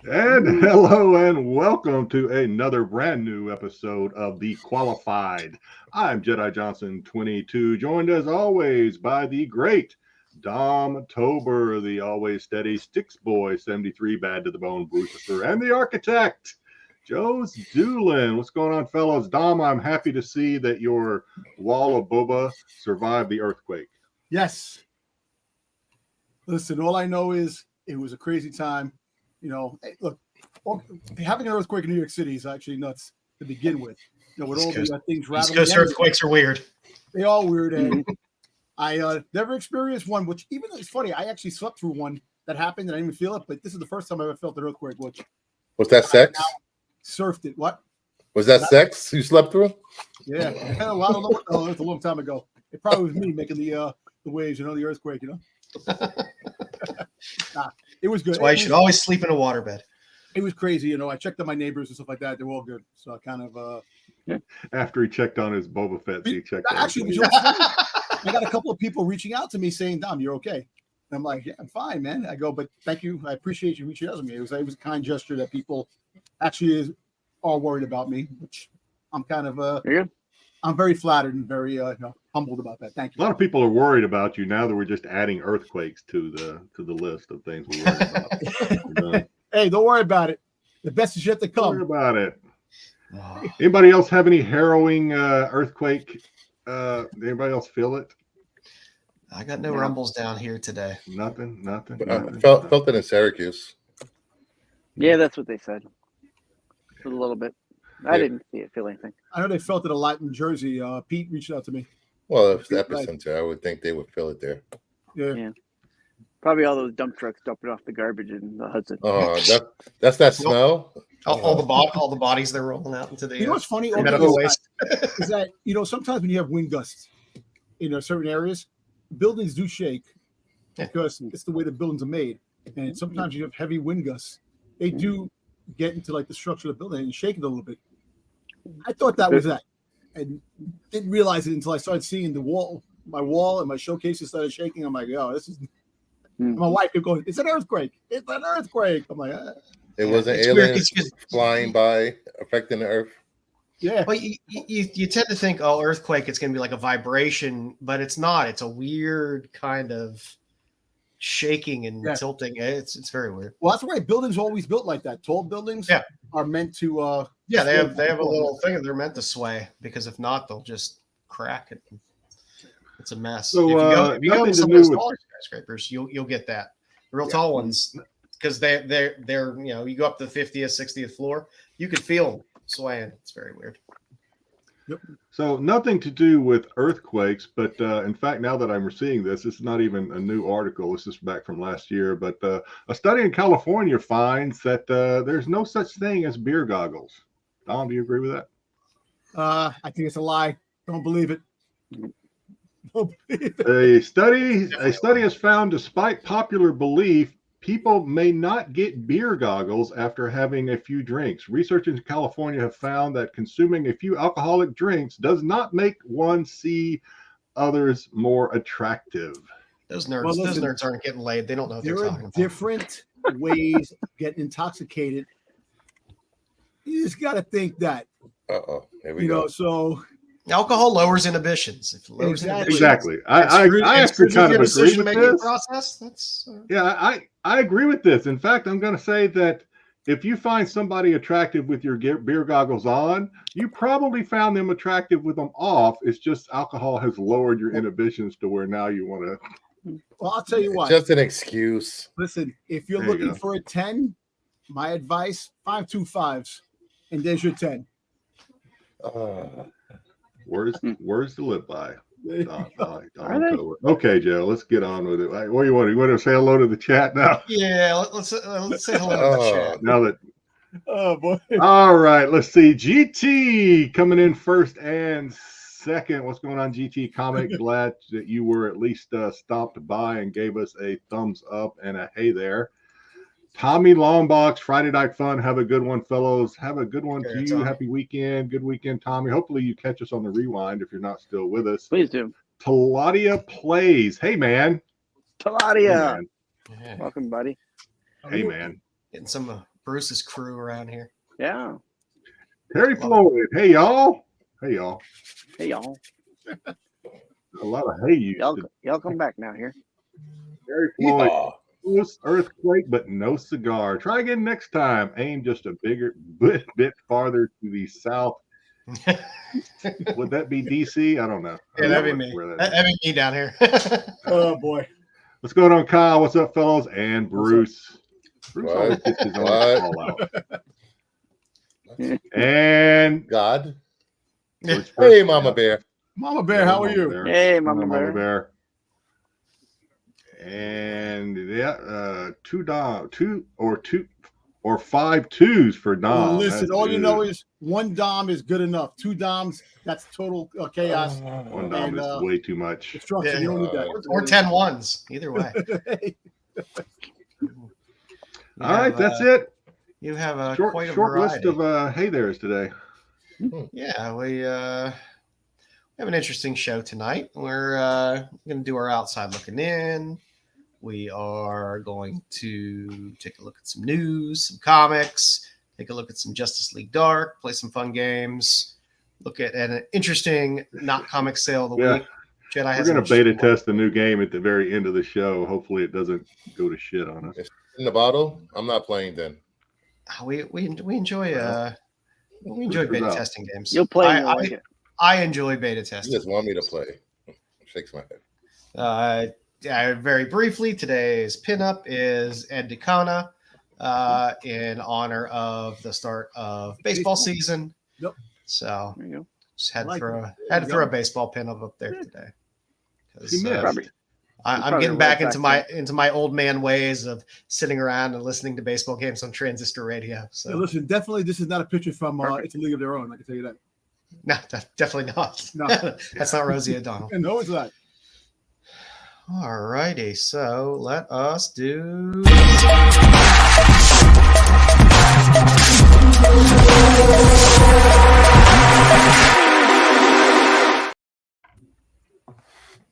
And hello and welcome to another brand new episode of The Qualified. I'm Jedi Johnson 22, joined as always by the great Dom Tober, the always steady Styx Boy 73, bad to the bone Brucifer, and the architect, joesduelin. What's going on, fellows? Dom, I'm happy to see that your wall of boba survived the earthquake. Yes. Listen, all I know is it was a crazy time. You know, hey, look, having an earthquake in New York City is actually nuts to begin with. You know, with all the things rattling. East Coast earthquakes are weird. They are weird, and I never experienced one. Which even it's funny, I actually slept through one that happened, and I didn't even feel it. But this is the first time I ever felt an earthquake. Which was that sex? Surfed it. What was that? Sex you slept through? Yeah, a lot of them. Oh, it was a long time ago. It probably was me making the waves. You know, the earthquake. You know. Nah, it was good. That's why you should always sleep in a waterbed. It was crazy, you know. I checked on my neighbors and stuff like that. They were all good. So I kind of After he checked on his Boba Fett, he checked on actually I got a couple of people reaching out to me saying, Dom, you're okay. And I'm like, yeah, I'm fine, man. I go, but thank you. I appreciate you reaching out to me. It was a kind gesture that people actually are worried about me, which I'm kind of I'm very flattered and very humbled about that. Thank you. A lot of people are worried about you now that we're just adding earthquakes to the list of things we worry about. Hey, don't worry about it. The best is yet to come. Don't worry about it. Anybody else have any harrowing earthquake? Anybody else feel it? I got no rumbles down here today. Nothing. Felt it in Syracuse. Yeah, that's what they said. A little bit. I didn't feel anything. I know they felt it a lot in Jersey. Pete reached out to me. Well, if the epicenter, I would think they would feel it there. Yeah. Probably all those dump trucks dumping off the garbage in the Hudson. Oh, that's that smell. All the bodies they're rolling out into the. You know what's funny? Medical waste. Is that sometimes when you have wind gusts in certain areas, buildings do shake because it's the way the buildings are made, and sometimes you have heavy wind gusts. They do get into like the structure of the building and shake it a little bit. I thought that was that, and didn't realize it until I started seeing my wall and my showcases started shaking. I'm like, oh, this is. My wife kept going, it's an earthquake. It's an earthquake. I'm like, It was an alien flying by, affecting the earth. Yeah. Well, you tend to think, oh, earthquake, it's going to be like a vibration, but it's not. It's a weird kind of shaking and tilting. It's very weird. Well, that's why buildings are always built like that. Tall buildings are meant to. They have a little thing. They're meant to sway because if not, they'll just crack it. It's a mess. So if you go to some of those taller skyscrapers, you'll get that. The real tall ones, because they're you go up to the 50th, 60th floor, you could feel them swaying. It's very weird. Yep. So nothing to do with earthquakes, but in fact, now that I'm seeing this is not even a new article. This is back from last year. But a study in California finds that there's no such thing as beer goggles. Dom, do you agree with that? I think it's a lie. Don't believe it. A study has found, despite popular belief, people may not get beer goggles after having a few drinks. Researchers in California have found that consuming a few alcoholic drinks does not make one see others more attractive. Those nerds aren't getting laid. They don't know what they're talking about. There are different ways of getting intoxicated. You just got to think that. Here we go. So alcohol lowers inhibitions. Exactly. I actually kind of agree with this. Process. I agree with this. In fact, I'm going to say that if you find somebody attractive with your beer goggles on, you probably found them attractive with them off. It's just alcohol has lowered your inhibitions to where now you want to. Well, I'll tell you what. Just an excuse. Listen, if you're looking for a 10, my advice, 5 2 5s, and there's your 10. Words to live by. Okay, Joe, let's get on with it. What do you want? You want to say hello to the chat now? Yeah, let's say hello to the chat. Now that. Oh boy! All right, let's see. GT coming in first and second. What's going on, GT Comic? Glad that you were at least stopped by and gave us a thumbs up and a hey there. Tommy Longbox, Friday Night Fun. Have a good one, fellows. Have a good one to you. Tommy. Happy weekend. Good weekend, Tommy. Hopefully you catch us on the rewind if you're not still with us. Please do. Taladia Plays. Hey, man. Taladia. Hey, welcome, buddy. Hey, man. Getting some Bruce's crew around here. Yeah. Terry Floyd. Hey, y'all. Hey, y'all. Hey, y'all. A lot of hey you. Y'all come back now here. Terry Floyd. Yeehaw. Earthquake, but no cigar. Try again next time. Aim just a bit farther to the south. Would that be DC? I don't know. Yeah, that'd be me. That'd be me down here. Oh boy. Let's go on, Kyle. What's up, fellows? And Bruce. Bruce always gets his own call out. And God. Bruce Hey, Mama Bear. Mama Bear, how are you? Hey, Mama Bear. And yeah, two or 5 twos for Dom. Listen, all you know is one Dom is good enough. 2 Doms, that's total chaos. One Dom is way too much. Destruction. You don't need that. Or 10 ones. Either way. All right, that's it. You have a short list variety. of hey there's today. Yeah, we have an interesting show tonight. We're going to do our outside looking in. We are going to take a look at some news, some comics, take a look at some Justice League Dark, play some fun games, look at an interesting not comic sale of the week. Jedi We're going to beta test the new game at the very end of the show. Hopefully it doesn't go to shit on us. In the bottle, I'm not playing then. We enjoy beta testing games. You'll play more like it. I enjoy beta testing. You just want me to play. Shakes my head. Very briefly, today's pinup is Ed DeCona in honor of the start of baseball season. Yep. So There you go. just had to throw a baseball pinup up there today. I'm getting back into my old man ways of sitting around and listening to baseball games on transistor radio. So Hey, listen, definitely this is not a picture from It's a League of Their Own. I can tell you that. no, definitely not. No. That's not Rosie O'Donnell. No, it's not. All righty, so let us do.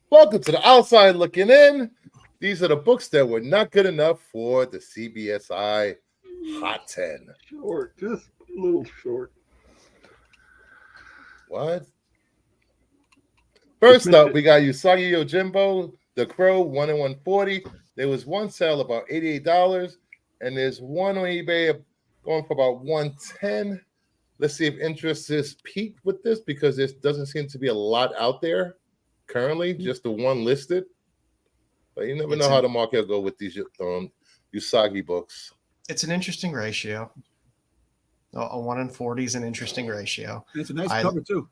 Welcome to the outside looking in. These are the books that were not good enough for the CBSI Hot 10. Short, just a little short. What? First up, we got Usagi Yojimbo, The Crow, 1 in 140. There was one sale about $88, and there's one on eBay going for about $110. Let's see if interest is peaked with this, because there doesn't seem to be a lot out there currently, just the one listed. But you never know how the market will go with these Usagi books. It's an interesting ratio. A 1 in 40 is an interesting ratio. And it's a nice cover too.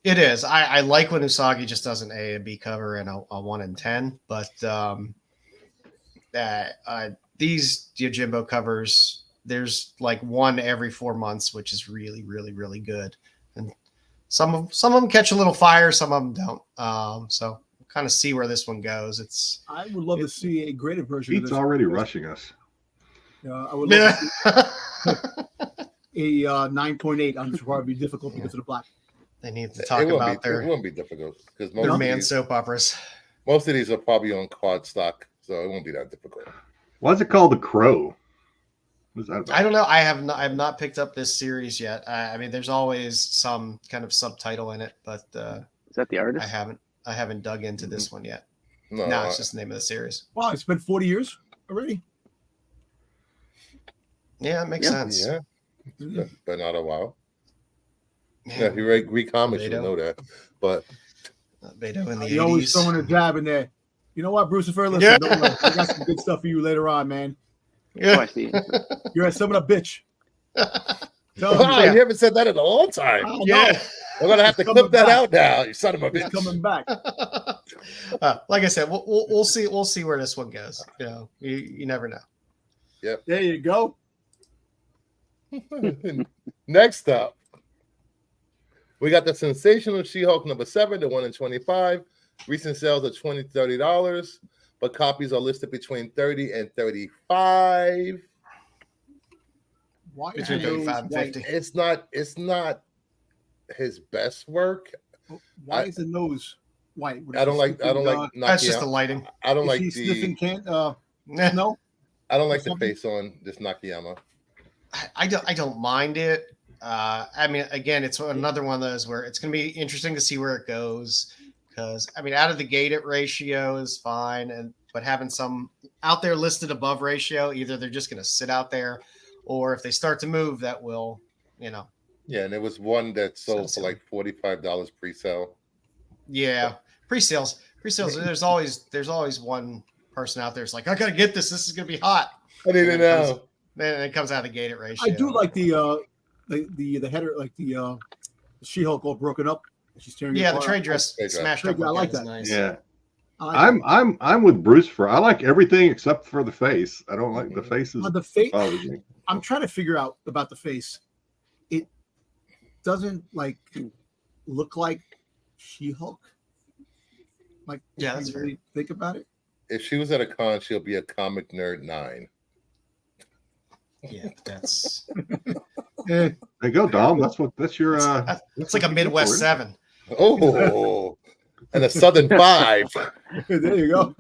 It is. I like when Usagi just does an A and B cover and a 1 in 10, but these Yojimbo covers, there's like one every 4 months, which is really, really, really good. And some of them catch a little fire, some of them don't. So we'll kind of see where this one goes. I would love to see a graded version. Pete's already rushing us. I would love to see a 9.8 on this would probably be difficult because of the black. They need to talk about it won't be difficult because their man soap operas. Most of these are probably on quad stock, so it won't be that difficult. Why is it called The Crow? What is that about? I don't know. I have not picked up this series yet. I mean, there's always some kind of subtitle in it, but is that the artist? I haven't dug into this one yet. No, it's just the name of the series. Wow, it's been 40 years already. Yeah, it makes sense. Yeah, but not a while. Yeah, if you read Greek comics, you'll know that. But Beto in the 80s. You always throwing a jab in there. You know what, Bruce? Listen, don't worry. I got some good stuff for you later on, man. Yeah, I see. You're a son of a bitch. You haven't said that in a long time. Yeah, we're gonna have to clip that out now. You son of a bitch. It's coming back. Like I said, we'll see. We'll see where this one goes. You know, you never know. Yep. There you go. Next up, we got the sensational She-Hulk #7, the 1 in 25. Recent sales are $20, $30, but copies are listed between 30 and 35. Why between 35 and 50? It's not his best work. Why is the nose white? I don't like. That's just the lighting. I don't like the sniffing No, I don't like the face on this Nakayama. I don't mind it. I mean, again, it's another one of those where it's going to be interesting to see where it goes. Because I mean, out of the gate, at ratio is fine, but having some out there listed above ratio, either they're just going to sit out there, or if they start to move, that will, Yeah, and there was one that sold for like $45 pre-sale. Yeah, pre-sales. There's always one person out there who's like, I gotta get this. This is gonna be hot. I didn't know. Then it comes out of the gate at ratio. I do like the header, like the She-Hulk all broken up. She's tearing. Yeah, the trade dress smashed up. I like that. Nice. Yeah. I'm with Bruce for I like everything except for the face. I don't like the faces. The face. bothers me. I'm trying to figure out about the face. It doesn't like look like She-Hulk. Like, yeah, that's really think about it. If she was at a con, she'll be a comic nerd 9. Yeah, that's. There you go, Dom. That's your. It's like a Midwest 7. Oh, and a Southern 5. There you go.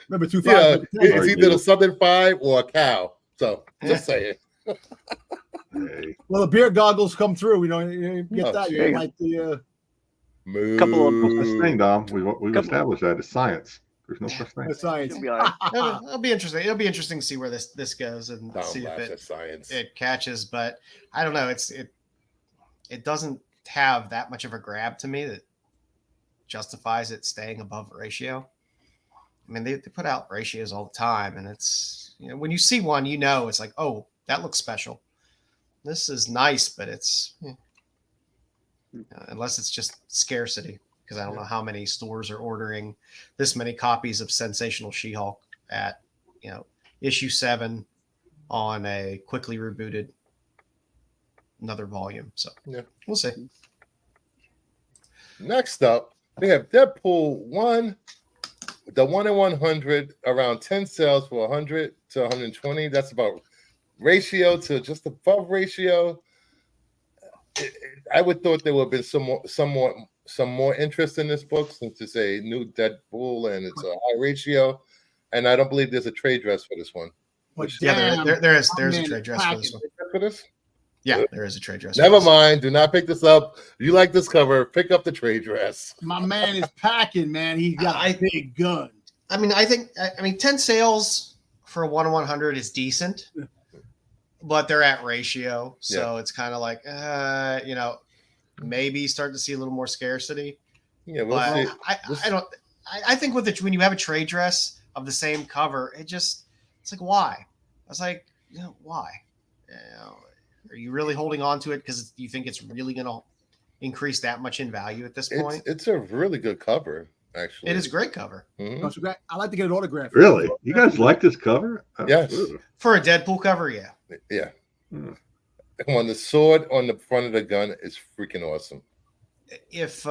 Remember 2 Yeah, 5. it's either a Southern 5 or a cow. So just saying. Hey. Well, the beer goggles come through. You get that. You like the. Move. Couple of No such thing, Dom. We've established that it's science. There's no such thing. Science. It'll be all right. It'll be interesting. It'll be interesting to see where this goes and see if science. it catches. But I don't know. It doesn't have that much of a grab to me that justifies it staying above ratio. I mean, they put out ratios all the time, and it's when you see one, it's like, oh, that looks special. This is nice, but it's unless it's just scarcity, because I don't know how many stores are ordering this many copies of Sensational She-Hulk at issue 7 on a quickly rebooted another volume. So we'll see. Next up, we have Deadpool 1, the 1 in 100, around 10 sales for 100 to 120. That's about ratio to just above ratio. I would thought there would have been some more interest in this book, since it's a new Deadpool and it's a high ratio. And I don't believe there's a trade dress for this one. There's a trade dress for this one. For this? Yeah, there is a trade dress. Never mind. Do not pick this up. If you like this cover, pick up the trade dress. My man is packing, man. He's got a big gun. I mean, I think 10 sales for a 1 in 100 is decent, but they're at ratio. So it's kind of like, maybe start to see a little more scarcity. Yeah, we'll see. I think when you have a trade dress of the same cover, it's like, why? I was like, why? Are you really holding on to it because you think it's really going to increase that much in value at this point? It's a really good cover, actually. It is a great cover. Mm-hmm. I like to get an autograph. Really? You guys like this cover? Yes. For a Deadpool cover, yeah. Yeah. When the sword on the front of the gun is freaking awesome. If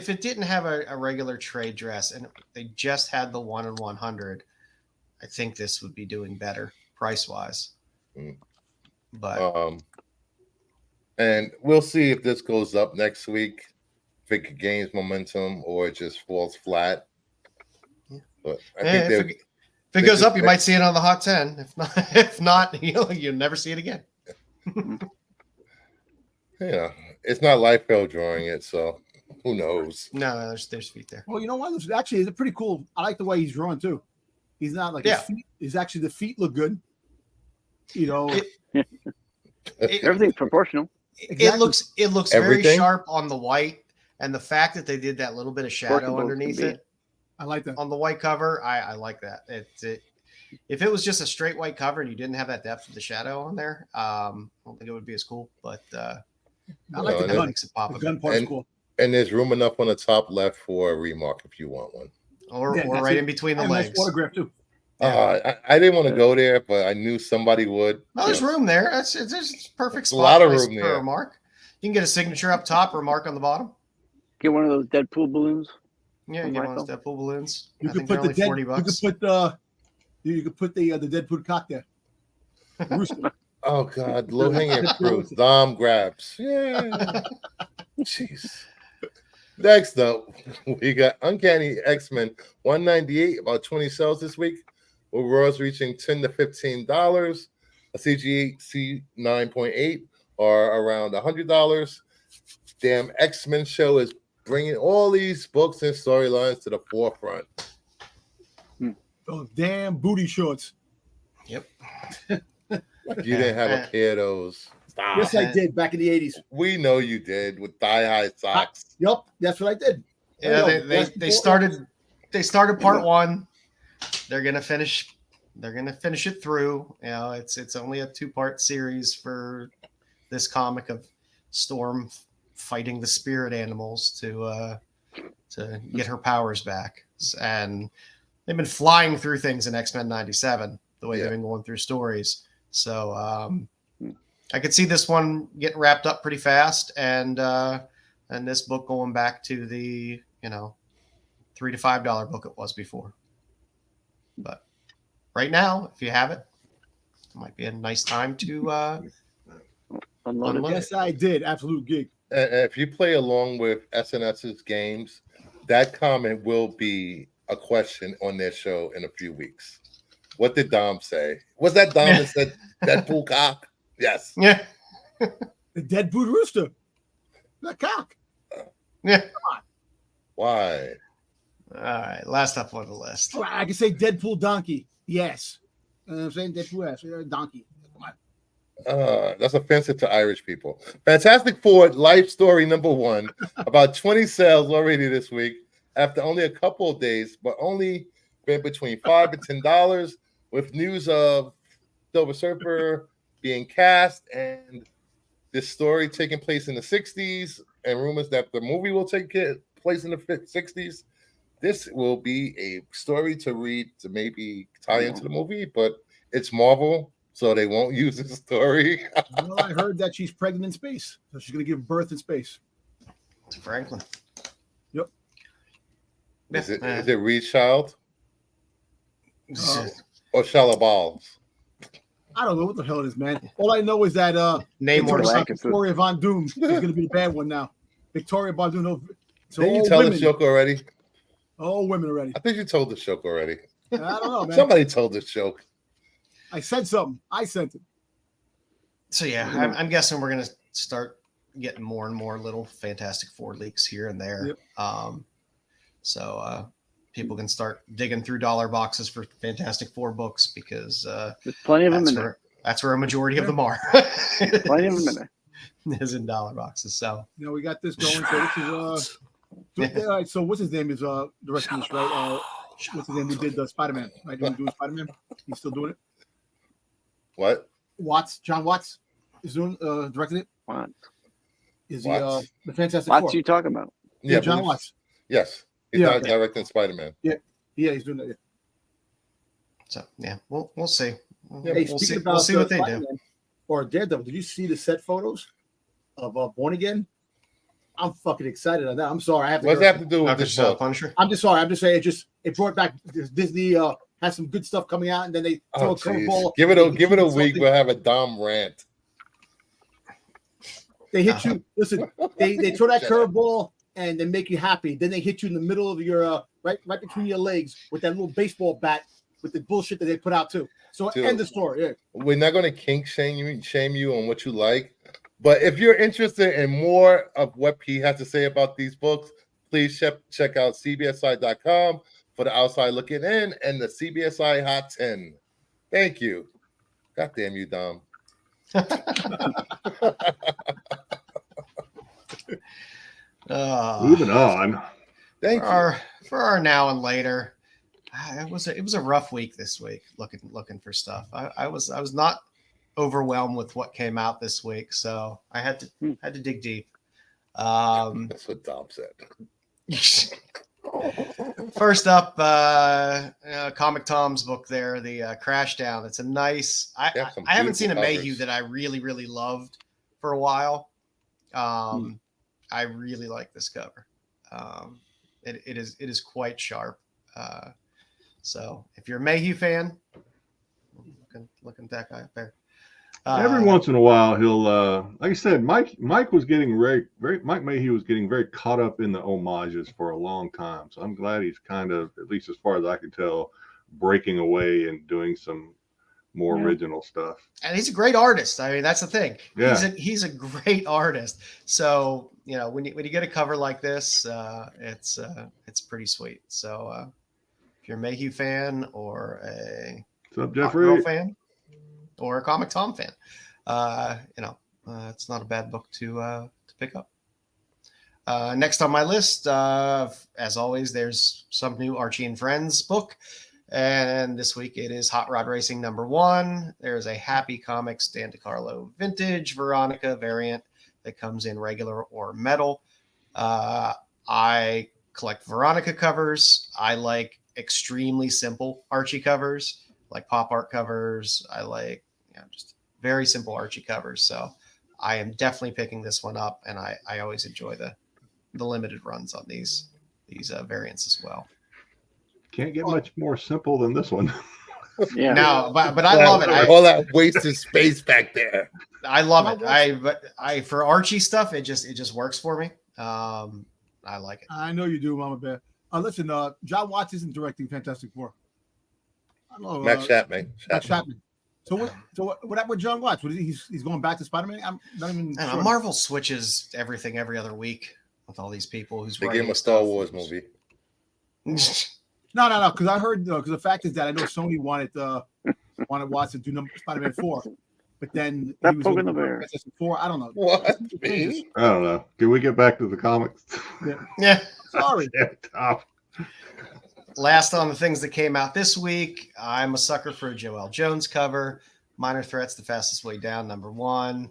it didn't have a regular trade dress and they just had the 1 in 100, I think this would be doing better price wise. But and we'll see if this goes up next week, if it gains momentum or it just falls flat. But I think if it goes up, you might see it on the Hot 10. If not, you'll never see it again. It's not Liefeld drawing it, so who knows? No, there's feet there. Well, you know what? Actually, it's pretty cool. I like the way he's drawn too. He's not like his feet. He's actually, the feet look good. Everything's proportional. Exactly. It looks very sharp on the white, and the fact that they did that little bit of shadow underneath it. I like that on the white cover. I like that. If it was just a straight white cover and you didn't have that depth of the shadow on there, I don't think it would be as cool. But I like the gun. Makes it pop. The gun part's cool. And there's room enough on the top left for a remark if you want one, or right in between the legs. Nice autograph too. I didn't want to go there, but I knew somebody would. No, there's room there. It's a perfect spot. A lot of room there. For a remark. You can get a signature up top, remark on the bottom. Get one of those Deadpool balloons. Yeah, you get one of those Deadpool balloons. You could put the $40. You could put the Deadpool cock there. Oh God, low hanging fruit. Dom grabs. Yeah. Jeez. Next up, we got Uncanny X-Men 198, about 20 sales this week. Overall's reaching $10 to $15. A CGC 9.8 are around $100. Damn X-Men show is bringing all these books and storylines to the forefront. Those damn booty shorts. Yep. You didn't have a pair of those. Stop. Yes, I did back in the 80s. We know you did with thigh-high socks. Yup, that's what I did. Yeah, they started part one. They're gonna finish it through. You know, it's only a 2-part series for this comic of Storm fighting the spirit animals to get her powers back. And they've been flying through things in X-Men 97, the way they've been going through stories. So I could see this one getting wrapped up pretty fast, and this book going back to the $3 to $5 book it was before. But right now, if you have it, it might be a nice time to unload it. Yes, I did. Absolute gig. And if you play along with SNS's games, that comment will be a question on their show in a few weeks. What did Dom say? Was that Dom that said Deadpool cock? Yes. Yeah. The dead boot rooster. That cock. Yeah. Come on. Why? All right. Last up on the list. Oh, I can say Deadpool donkey. Yes. I'm saying Deadpool ass. Donkey. Come on. That's offensive to Irish people. Fantastic Four Life Story #1. About 20 sales already this week after only a couple of days, but only been between $5 and $10, with news of Silver Surfer being cast and this story taking place in the 60s and rumors that the movie will take place in the 60s. This will be a story to read to maybe tie into the movie, but it's Marvel, so they won't use this story. Well, I heard that she's pregnant in space, so she's going to give birth in space. To Franklin. Yep. Is it Reed Child Uh, or Shalabals? I don't know what the hell it is, man. All I know is that Victoria Von Doom is going to be the bad one now. Victoria Von Doom. So didn't you tell the joke already? All women already. I think you told the joke already. I don't know, man. Somebody told this joke. I said something. I sent it. So yeah, I'm guessing we're gonna start getting more and more little Fantastic Four leaks here and there. Yep. So people can start digging through dollar boxes for Fantastic Four books because there's plenty of them in there. That's where a majority of them are. Plenty of them in there. Is in dollar boxes. So we got this going. So this is all right, so what's his name is directing this, right? What's his name? Who did the Spider-Man? Right? Doing Spider-Man? He's still doing it. What? John Watts is doing directing it. Watts. Is he the Fantastic Watts Four? you talking about? Yeah, John Watts. Yes, he's not directing Spider-Man. Yeah, he's doing that. Yeah. So yeah, we'll see. Hey, we'll see what they do. Or Daredevil. Did you see the set photos of Born Again? I'm fucking excited on that. I'm sorry. I have to. What's that have to do with this book? Punisher? I'm just sorry. I'm just saying it brought back Disney has some good stuff coming out, and then they throw a curveball. Give it a week. We'll have a Dom rant. They hit you. Listen, they throw that curveball and they make you happy. Then they hit you in the middle of your right between your legs with that little baseball bat with the bullshit that they put out too. So end the story. Yeah. We're not going to kink shame you on what you like. But if you're interested in more of what P has to say about these books, please check out CBSI.com for the outside looking in and the CBSI Hot 10. Thank you. God damn you, Dom. Moving on. Thank you. For our now and later. It was a rough week this week looking for stuff. I was not overwhelmed with what came out this week, so I had to dig deep. That's what Dom said. First up, Comic Tom's book there, the Crashdown. It's a nice. I haven't seen a Mayhew that I really really loved for a while. I really like this cover. It is quite sharp. So if you're a Mayhew fan, looking at that guy up there. Every once in a while, he'll, like I said, Mike was getting Mike Mayhew was getting very caught up in the homages for a long time. So I'm glad he's kind of, at least as far as I can tell, breaking away and doing some more Yeah. original stuff. And he's a great artist. I mean, that's the thing. Yeah. He's a great artist. So when you get a cover like this, it's pretty sweet. So if you're a Mayhew fan or a What's up, Hot Girl Jeffrey? fan or a Comic Tom fan, it's not a bad book to pick up. Next on my list, as always, there's some new Archie and Friends book. And this week it is Hot Rod Racing #1. There's a Happy Comics Dan DeCarlo vintage Veronica variant that comes in regular or metal. I collect Veronica covers. I like extremely simple Archie covers, like pop art covers. I like just very simple Archie covers. So I am definitely picking this one up, and I always enjoy the limited runs on these variants as well. Can't get much more simple than this one. Yeah. No, but I love it. All that wasted space back there. I love it. But for Archie stuff, it just works for me. I like it. I know you do, Mama Bear. Listen, John Watts isn't directing Fantastic Four. I don't know. Max Chapman. Max Chapman. So what happened with John Watts? He's going back to Spider-Man? I'm not even I don't know, sure. Marvel switches everything every other week with all these people who's They writing gave him a Star stuff. Wars movie. No, because I heard because the fact is that I know Sony wanted Watts to do Spider-Man 4, but then Stop he was poking the going bear. Fantastic 4. I don't know. What? Me? I don't know. Can we get back to the comics? Yeah. Sorry. Yeah, Tom. Last on the things that came out this week, I'm a sucker for a Joelle Jones cover. Minor Threats: The Fastest Way Down, #1.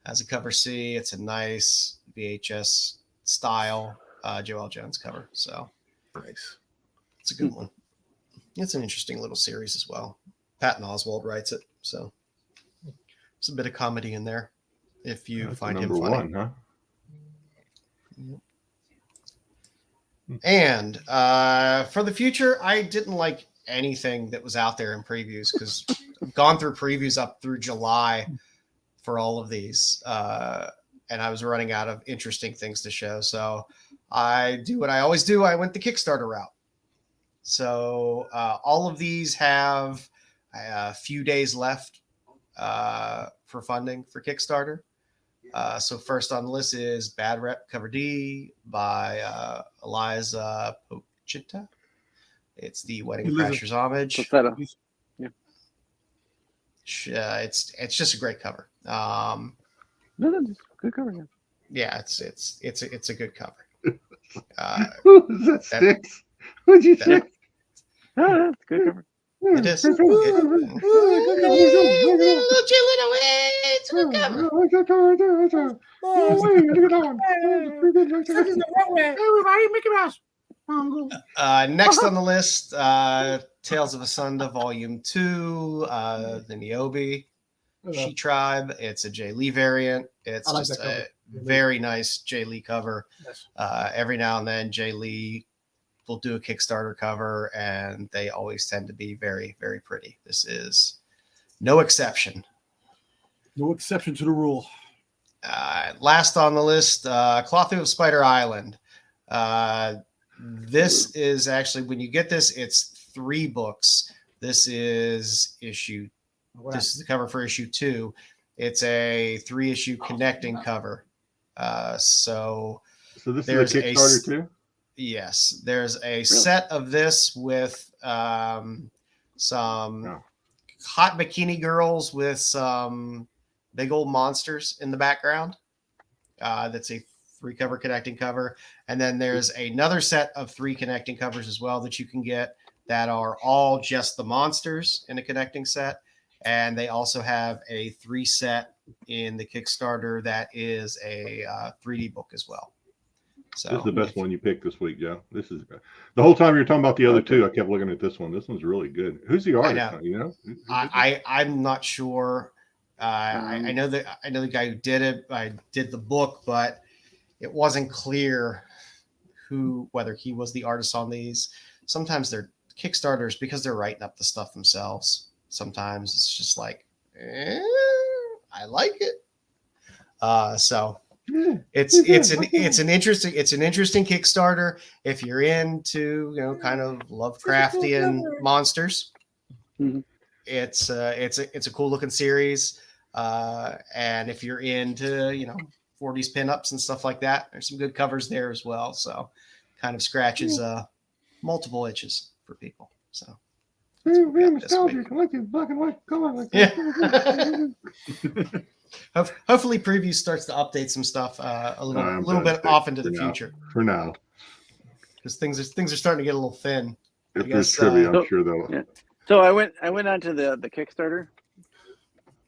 Has a cover C. It's a nice VHS style Joelle Jones cover. So Nice. it's a good one. It's an interesting little series as well. Patton Oswalt writes it. So there's a bit of comedy in there if you That's find him number funny. 1, huh? And for the future, I didn't like anything that was out there in previews because I've gone through previews up through July for all of these. And I was running out of interesting things to show. So I do what I always do. I went the Kickstarter route. So all of these have a few days left for funding for Kickstarter. So first on the list is Bad Rep Cover D by Eliza Pochita. It's the Wedding Crashers homage. What's that? It's just a great cover. No, just good cover. Yeah, it's a good cover. Who's that Styx? Who'd you say? No, that's a good cover. It is. Everybody, Mickey Mouse. Next on the list, Tales of Asunda Volume 2, the Niobe She Tribe. It's a Jay Lee variant. It's I like just that cover. a very nice Jay Lee cover. Yes. Every now and then, Jay Lee will do a Kickstarter cover, and they always tend to be very, very pretty. This is no exception. No exception to the rule. Last on the list, Clotho of Spider Island. This is actually, when you get this, it's 3 books. This is issue. This is the cover for issue 2. It's a 3-issue connecting cover. So this there's is a Kickstarter too? Yes, there's a set of this with some hot bikini girls with some big old monsters in the background. That's a 3-cover connecting cover. And then there's another set of 3 connecting covers as well that you can get that are all just the monsters in a connecting set. And they also have a 3 set in the Kickstarter that is a 3D book as well. So This is the best one you picked this week, Joe. This is the whole time you're talking about the other 2. I kept looking at this one. This one's really good. Who's the artist? You know, I'm not sure. I know the guy who did it. I did the book, but it wasn't clear whether he was the artist on these. Sometimes they're Kickstarters because they're writing up the stuff themselves. Sometimes it's just like, I like it. So it's an interesting Kickstarter if you're into kind of Lovecraftian monsters. Mm-hmm. it's a cool looking series. And if you're into, 40s pinups and stuff like that, there's some good covers there as well. So kind of scratches multiple itches for people. So Very nostalgic. I like these black and white color like that. Hopefully preview starts to update some stuff a little bit off into the future. For now. Because things are starting to get a little thin. If there's trivia, I'm sure they'll. Yeah. So I went onto the Kickstarter.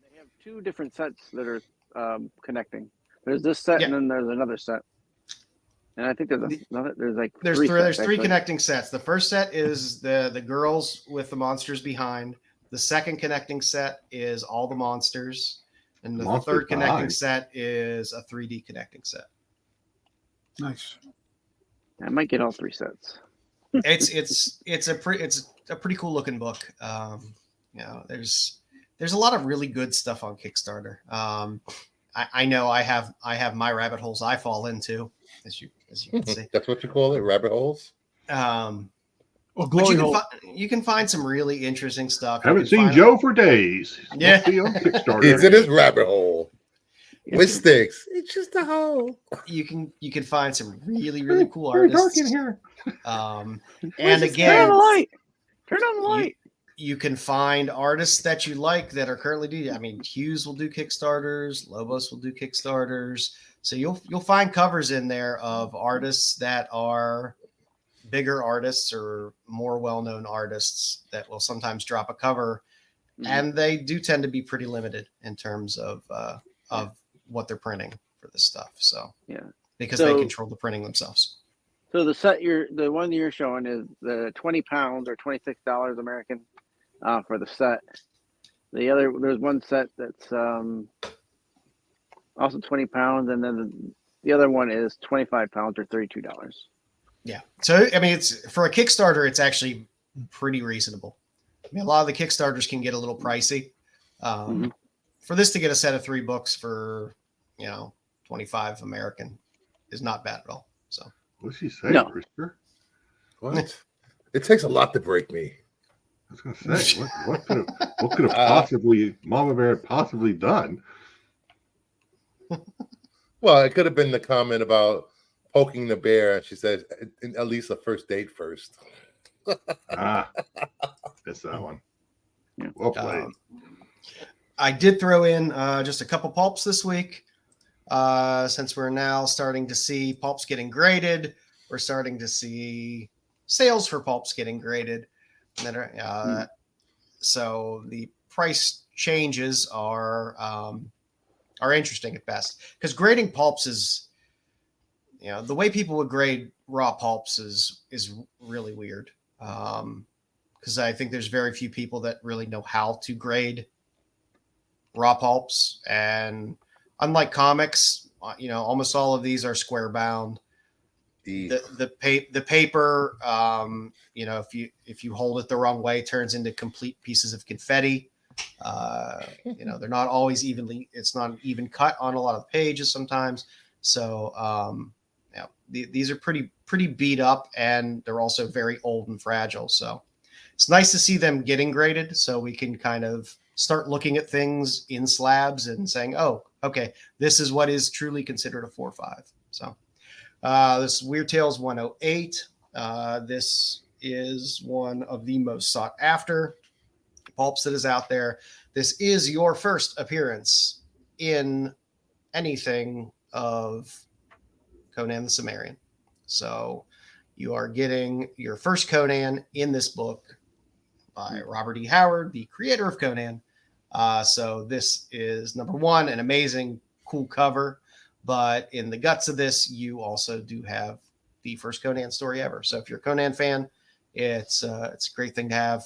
They have 2 different sets that are connecting. There's this set and then there's another set. And I think there's three connecting sets. The first set is the girls with the monsters behind. The second connecting set is all the monsters. And the third connecting set is a 3D connecting set. Nice. I might get all 3 sets. It's a pretty cool looking book. There's a lot of really good stuff on Kickstarter. I know I have my rabbit holes I fall into, as you can see. That's what you call it, rabbit holes. You can find some really interesting stuff. Haven't seen Joe for days. Yeah. It's in his rabbit hole. With Styx. It's just a hole. You can find some really, really cool artists. Dark in here. And again, turn on the light. You can find artists that you like that are currently doing. I mean, Hughes will do Kickstarters, Lobos will do Kickstarters. So you'll find covers in there of artists that are bigger artists or more well-known artists that will sometimes drop a cover, and they do tend to be pretty limited in terms of what they're printing for this stuff. So because they control the printing themselves. So the one you're showing is the 20 pounds or $26 American for the set. There's one set that's also 20 pounds, and then the other one is 25 pounds or $32. Yeah. So, I mean, it's for a Kickstarter, it's actually pretty reasonable. I mean, a lot of the Kickstarters can get a little pricey. For this to get a set of 3 books for, 25 American is not bad at all. So what's she say, No. Christopher? What? It takes a lot to break me. I was gonna say, what could have possibly Mama Bear possibly done? Well, it could have been the comment about poking the bear, and she says, at least a first date first. It's that one. Well played. I did throw in just a couple pulps this week. Since we're now starting to see pulps getting graded, we're starting to see sales for pulps getting graded. So the price changes are interesting at best, because grading pulps is, the way people would grade raw pulps is really weird. Because I think there's very few people that really know how to grade raw pulps, and unlike comics, almost all of these are square bound. The paper, if you hold it the wrong way, turns into complete pieces of confetti. They're not always it's not an even cut on a lot of pages sometimes. So these are pretty beat up, and they're also very old and fragile. So it's nice to see them getting graded, so we can kind of start looking at things in slabs and saying, oh, okay, this is what is truly considered a 4.5. So this Weird Tales 108. This is one of the most sought after pulps that is out there. This is your first appearance in anything of Conan the Cimmerian. So you are getting your first Conan in this book by Robert E. Howard, the creator of Conan. So this is, number one, an amazing, cool cover. But in the guts of this, you also do have the first Conan story ever. So if you're a Conan fan, it's a great thing to have.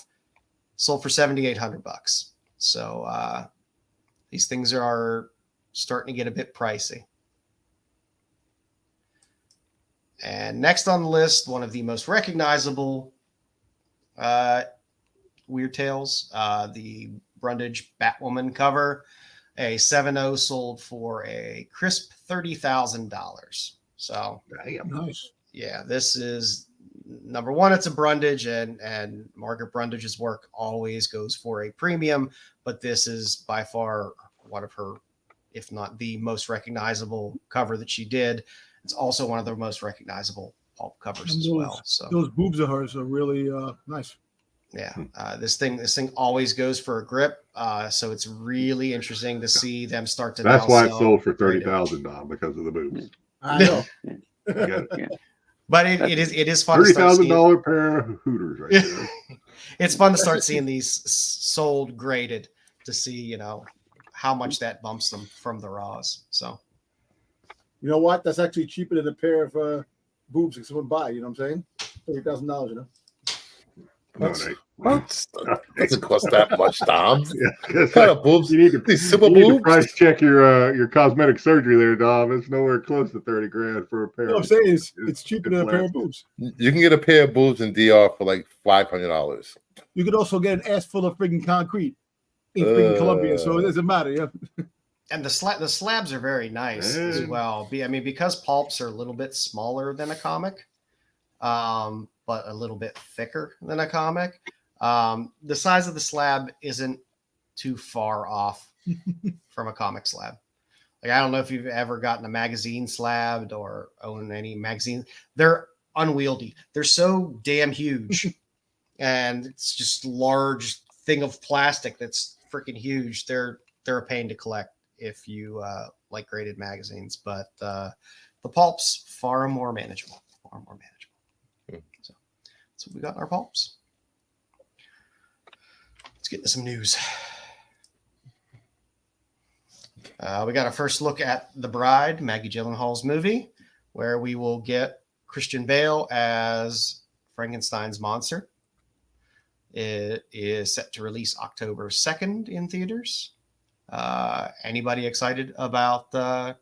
Sold for $7,800. So these things are starting to get a bit pricey. And next on the list, one of the most recognizable Weird Tales, the Brundage Batwoman cover. A 7.0 sold for a crisp $30,000. So nice. Yeah, this is number one, it's a Brundage, and Margaret Brundage's work always goes for a premium, but this is by far one of her, if not the most recognizable cover that she did. It's also one of the most recognizable pulp covers as well. So those boobs of hers are really nice. Yeah, this thing always goes for a grip, so it's really interesting to see them start to. That's why it sold for $30,000, Dom, because of the boobs. I know. But it is fun. $30,000 pair of Hooters right there. It's fun to start seeing these sold graded to see, how much that bumps them from the raws. So, you know what? That's actually cheaper than a pair of boobs that someone buy. You know what I'm saying? $30,000. Doesn't cost that much, Dom. Yeah, kind of boobs. You need to, these super boobs. To price check your cosmetic surgery there, Dom. It's nowhere close to $30,000 for a pair. You know what I'm saying? It's cheaper than a pair of boobs. You can get a pair of boobs in DR for like $500. You could also get an ass full of freaking concrete in freaking Colombia, so it doesn't matter. Yeah. And the slabs are very nice as well. I mean, because pulps are a little bit smaller than a comic, but a little bit thicker than a comic. The size of the slab isn't too far off from a comic slab. Like, I don't know if you've ever gotten a magazine slabbed or own any magazines. They're unwieldy. They're so damn huge. And it's just a large thing of plastic that's freaking huge. They're a pain to collect if you like graded magazines. But the pulps, far more manageable. So we got our pulps. Let's get into some news. We got our first look at The Bride, Maggie Gyllenhaal's movie, where we will get Christian Bale as Frankenstein's monster. It is set to release October 2nd in theaters. Anybody excited about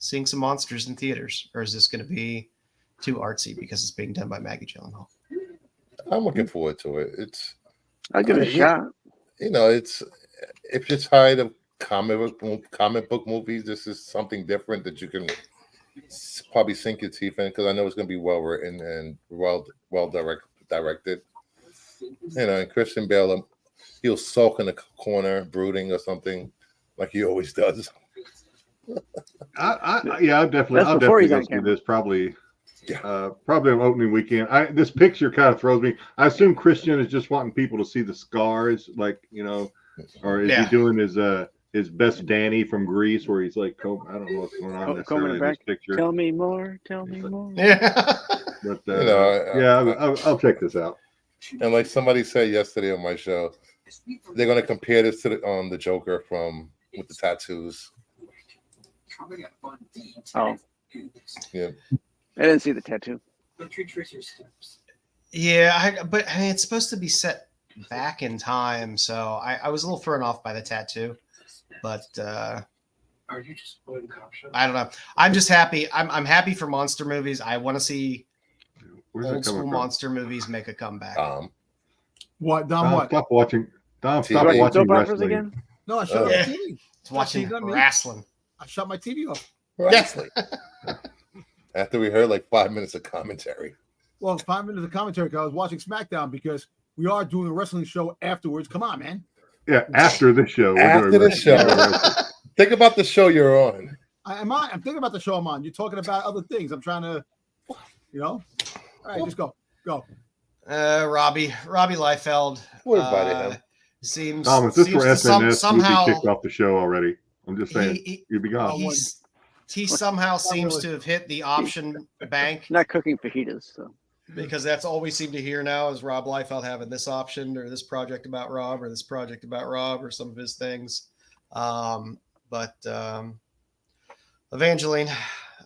seeing some monsters in theaters? Or is this going to be too artsy because it's being done by Maggie Gyllenhaal? I'm looking forward to it. I'll give it a shot. It's if you're tired of comic book movies, this is something different that you can probably sink your teeth in, because I know it's going to be well written and well directed. And Christian Bale, he'll sulk in the corner, brooding or something, like he always does. I'll definitely go see this probably. Probably on opening weekend. This picture kind of throws me. I assume Christian is just wanting people to see the scars, like, or is he doing his best Danny from Greece, where he's like, I don't know what's going on necessarily in this picture. Tell me more. Yeah. But I'll check this out. And like somebody said yesterday on my show, they're going to compare this to the Joker with the tattoos. Oh, yeah. I didn't see the tattoo. Yeah, but it's supposed to be set back in time, so I was a little thrown off by the tattoo. But are you just avoiding cop shows? I don't know. I'm just happy. I'm happy for monster movies. I want to see old school monster movies make a comeback. What, Dom? Dom, what? stop watching. Dom, stop Watching watching soap operas wrestling again? No, I shut my TV. It's watching wrestling. I shut my TV off. Wrestling. After we heard like 5 minutes of commentary. Well, 5 minutes of commentary because I was watching SmackDown, because we are doing a wrestling show afterwards. Come on, man. Yeah, after the show. After the show. Think about the show you're on. I'm thinking about the show I'm on. You're talking about other things. I'm trying to, All right, just go. Robbie Liefeld. What about him? Seems. Tom, if this were SNS, somehow you'd be kicked off the show already. I'm just saying, you'd be gone. He somehow seems to have hit the option bank. Not cooking fajitas, so. Because that's all we seem to hear now is Rob Liefeld having this option or this project about Rob or this project about Rob or some of his things. But Evangeline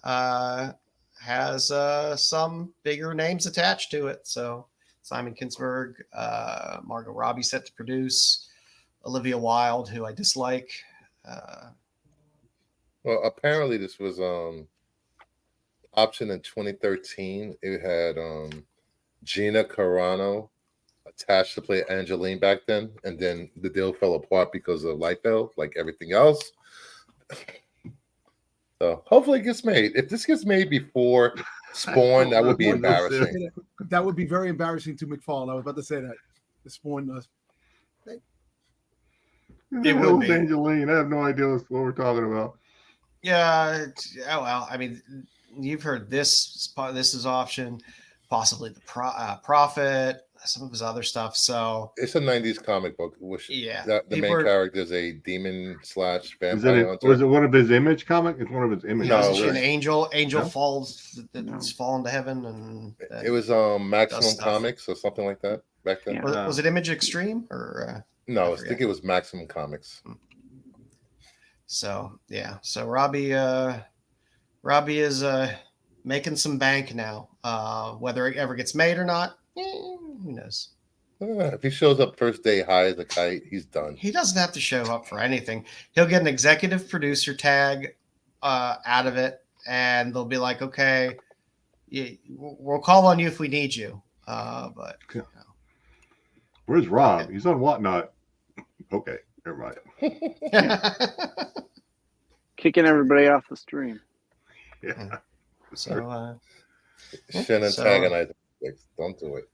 has some bigger names attached to it. So Simon Kinberg, Margot Robbie set to produce, Olivia Wilde, who I dislike. Well, apparently this was option in 2013. It had Gina Carano attached to play Angeline back then, and then the deal fell apart because of Liefeld, like everything else. So hopefully it gets made. If this gets made before Spawn, that would be Spawn goes there. embarrassing. That would be very embarrassing to McFarlane. I was about to say that. The Spawn. It would be. Angeline. I have no idea what we're talking about. Yeah. Oh well. I mean, you've heard this. This is option, possibly the Prophet, some of his other stuff. So It's a 90s comic book. Which yeah, the people main are- character is a demon / Is vampire it, hunter. was it one of his image comic? It's one of his image. No, Isn't she an it's- angel? Angel No? falls. That's fallen to heaven, and It was Maximum stuff. Comics or something like that back then. Yeah. was it Image Extreme or? No, I forget. think it was Maximum Comics. So yeah, so Robbie is making some bank now. Whether it ever gets made or not, who knows? If he shows up first day high as a kite, he's done. He doesn't have to show up for anything. He'll get an executive producer tag out of it, and they'll be like, "Okay, we'll call on you if we need you." But you know. Where's Rob? He's on Whatnot. Okay, never mind. Kicking everybody off the stream. Yeah. So Shouldn't So- antagonize him. Don't do it.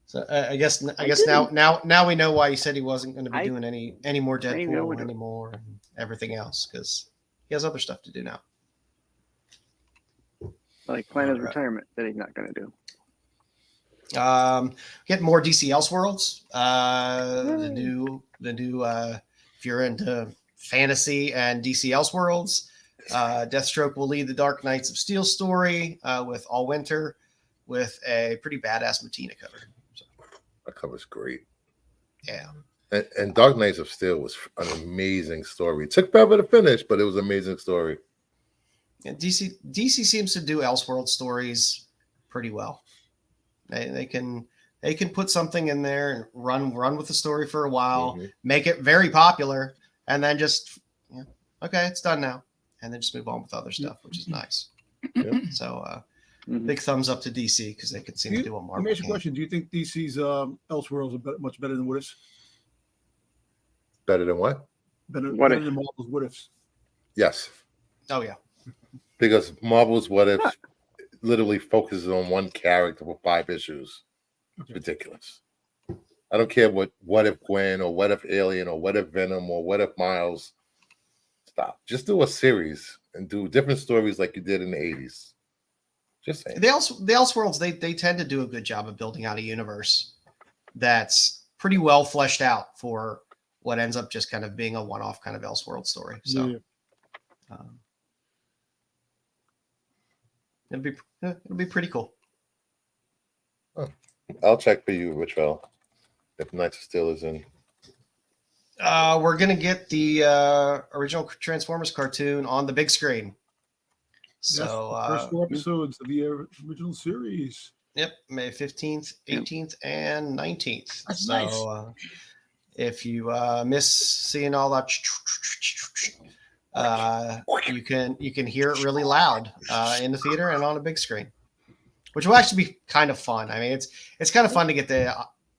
So I guess now we know why he said he wasn't going to be doing any more I know Deadpool it. anymore and everything else because he has other stuff to do now. Like plan his Alright. retirement that he's not going to do. Get more DC Elseworlds. The new if you're into fantasy and DC Elseworlds, Deathstroke will lead the Dark Knights of Steel story with All Winter with a pretty badass Matina cover. So, That cover's great. yeah. And Dark Knights of Steel was an amazing story. It took forever to finish, but it was an amazing story. And DC seems to do Elseworld stories pretty well. They can put something in there and run with the story for a while, Mhm. make it very popular, and then just okay, it's done now, and then just move on with other stuff, which is nice. Yeah. So Mhm. big thumbs up to DC because they can seem to do what Let Marvel me ask you a can. question. Do you think DC's Elseworlds are much better than What Ifs? Better than what? Better What than If? Marvel's What Ifs? Yes. Oh yeah, Because Marvel's What If literally focuses on one character for 5 issues. It's ridiculous. I don't care what if Gwen or what if Alien or what if Venom or what if Miles. Stop. Just do a series and do different stories like you did in the 80s. Just saying. the Elseworlds they tend to do a good job of building out a universe that's pretty well fleshed out for what ends up just kind of being a one-off kind of Elseworld story. So. Yeah. It'll be pretty cool. I'll check for you, Richwell, if Knights of Steel is in. We're gonna get the original Transformers cartoon on the big screen. So Yes, the first 4 episodes of the original series. yep, May 15th, 18th, and 19th. That's so nice. If you miss seeing all that, you can hear it really loud in the theater and on a big screen, which will actually be kind of fun. I mean, it's kind of fun to get the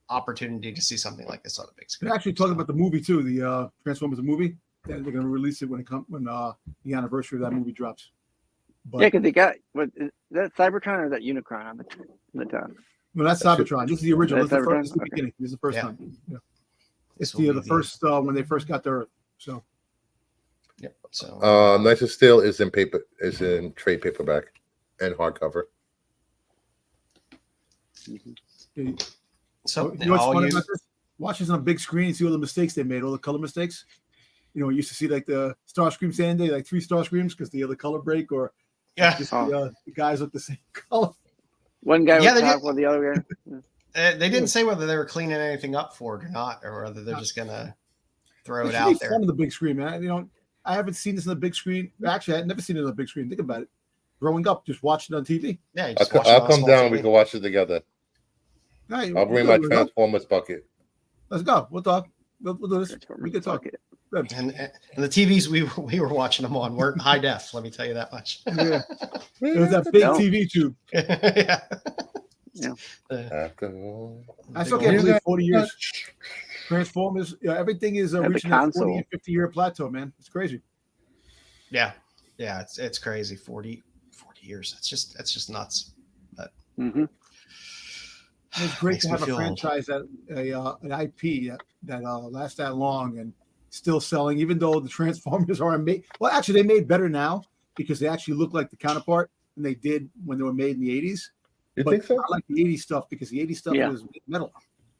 opportunity to see something like this on a big screen. They're actually talking about the movie too, the Transformers movie. They're going to release it when the anniversary of that movie drops. But Yeah, because they got is that Cybertron or is that Unicron on the top? no, that's Cybertron. This is the original. This That's is the, first, this is the Cybertron? Okay. beginning. This is the first Yeah. time. Yeah. It's This will the be first when they first got to Earth. So Yep. So Knights of Steel is in trade paperback and hardcover. you so know what's all funny you- about this? Watch this on a big screen and see all the mistakes they made, all the color mistakes. You know, you used to see like the Starscream Sandy, like 3 Starscreams because the other color break, or yeah, just Oh. the guys look the same color. One guy Yeah, was they top did. while the other guy. they didn't say whether they were cleaning anything up for it or not, or whether they're just gonna throw It it should be out there. fun on the big screen, man. You know, I haven't seen this on the big screen. Actually, I had never seen it on the big screen. Think about it. Growing up, just watching it on TV. Yeah, you just I'll watch it on a come small down. TV. We can watch it together. Hey, I'll bring let's my go. Transformers bucket. Let's go. We'll talk. We'll do this. We can talk. It. Good. And the TVs we were watching them on weren't high def. Let me tell you that much. Yeah. It was that big No. TV tube. yeah. Yeah. After all. I still Big can't old- believe 40 years. Transformers, everything is the reaching that 40 console. and 50 year plateau, man. It's crazy. Yeah, it's crazy. 40 years. That's just nuts. But It's great to have a feel old. franchise that an IP that lasts that long and still selling, even though the Transformers are made. Well, actually, they made better now because they actually look like the counterpart than they did when they were made in the 80s. You But think so? I like the 80s stuff because the 80s stuff was metal.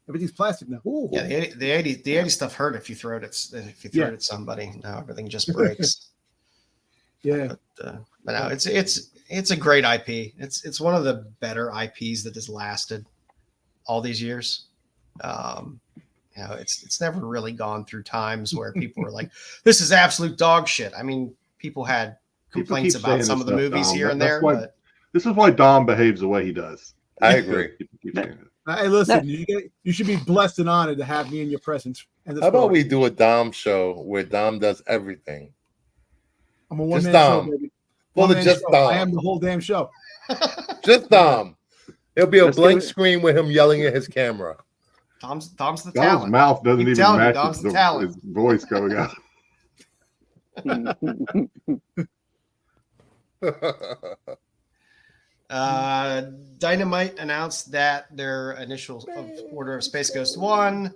Everything's plastic now. Ooh. Yeah, the 80s stuff hurt if you throw it at somebody. Now everything just breaks. Yeah. But no, it's a great IP. It's one of the better IPs that has lasted all these years. It's never really gone through times where people were like, "This is absolute dog shit." I mean, people had complaints about some of the movies Dom. here and there. But this is why Dom behaves the way he does. I agree. Hey, listen, you should be blessed and honored to have me in your presence. How about we do a Dom show where Dom does everything? I'm a one-man show, Dom. baby. Well, One-man just show. Dom. I am the whole damn show. Just Dom. It'll be a Let's blank do it. screen with him yelling at his camera. Tom's the Dom's talent. mouth doesn't Keep even telling you, match Dom's the his talent. voice going out. Dynamite announced that their initial order of Space Ghost 1,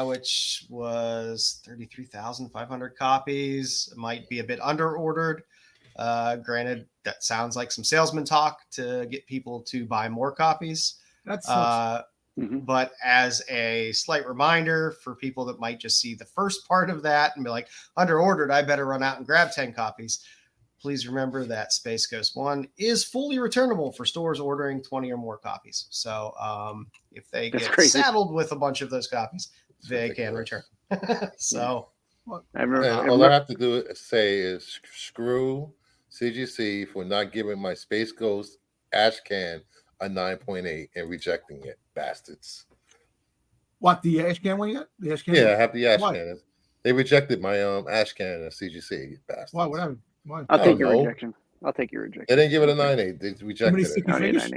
which was 33,500 copies, might be a bit under ordered. Granted, that sounds like some salesman talk to get people to buy more copies. But as a slight reminder for people that might just see the first part of that and be like, under ordered, I better run out and grab 10 copies. Please remember that Space Ghost 1 is fully returnable for stores ordering 20 or more copies. So if they get saddled with a bunch of those copies, they can return. So all I have to say is screw CGC for not giving my Space Ghost ash can a 9.8 and rejecting it, bastards. What, the ash can one you got? The ash can? Yeah, I have the ash Why? can. They rejected my ash can at CGC, bastards. Why? What happened? Why? I'll take your know. rejection. I'll take your rejection. They didn't give it a 9.8. They rejected it. No, 9.8.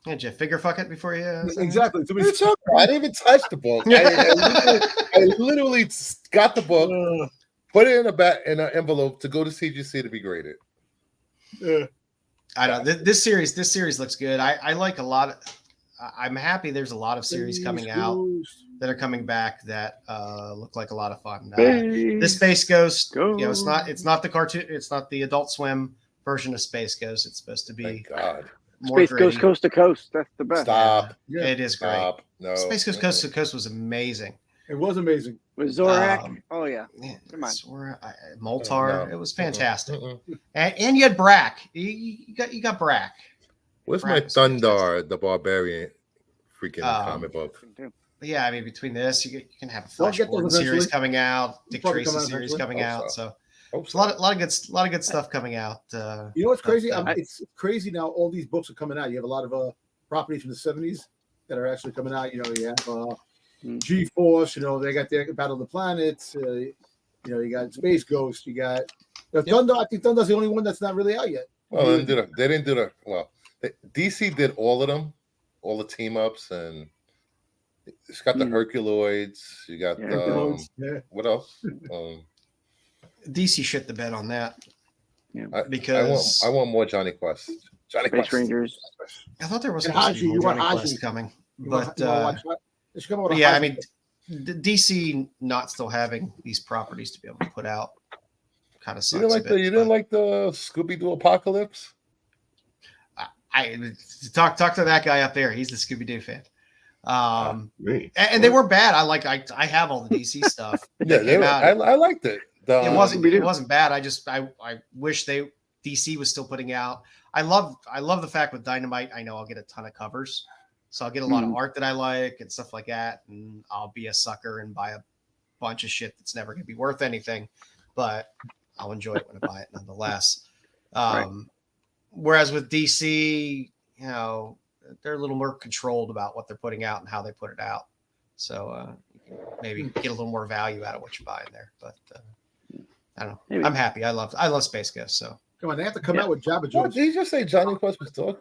yeah, did you figure fuck it before you? Exactly. It's okay. I didn't even touch the book. I literally got the book, put it in an envelope to go to CGC to be graded. I know this series looks good. I like a lot of. I'm happy there's a lot of series coming out that are coming back that look like a lot of fun. This Space Ghost, it's not the cartoon, it's not the Adult Swim version of Space Ghost. It's supposed to be Thank God. more Space gritty. Ghost Coast to Coast. That's the best. Stop. Yeah. It is great. Stop. No. Space Ghost Coast to Coast was amazing. It was amazing. With Zorak. Oh yeah. Come on. Moltar. It was fantastic. Mm-mm. And you had Brack. You got Brack. Where's Brack my was Thundar, the Barbarian freaking comic book? But yeah, I mean, between this, you can have a They'll Flash get those Gordon series eventually. coming out, Dick They'll probably Tracy come out series eventually. coming Hope out. so. So Hope it's so. a lot of good stuff coming out. You know what's crazy? But, It's crazy now. All these books are coming out. You have a lot of properties from the 70s that are actually coming out. You know, you have G-Force. You know, they got their Battle of the Planets. You know, you got Space Ghost. You got Thunder. I think Thunder's the only one that's not really out yet. Well, they didn't do the well. DC did all of them, all the team ups, and it's got the Herculoids. You got what else? DC shit the bed on that. Yeah. Because I want more Johnny Quest. Johnny Space Quest. Rangers. I thought there was And supposed to be Haji, more you want Johnny Haji. Quest coming, You but wanna watch that? They should come out with a yeah, I Haji mean, book. DC not still having these properties to be able to put out kind of sucks. You didn't like the Scooby Doo Apocalypse? I talk to that guy up there. He's the Scooby Doo fan. Me. And they weren't bad. I have all the DC stuff. Yeah, I liked it. It wasn't bad. I wish DC was still putting out. I love the fact with Dynamite, I know I'll get a ton of covers. So I'll get a lot of art that I like and stuff like that. And I'll be a sucker and buy a bunch of shit that's never going to be worth anything, but I'll enjoy it when I buy it nonetheless. Whereas with DC, you know, they're a little more controlled about what they're putting out and how they put it out. So maybe get a little more value out of what you're buying there. But I don't know. Maybe. I'm happy. I love Space Ghost. So come on, they have to come out with Jabba What, Jones. did you just say Johnny Quest was dog?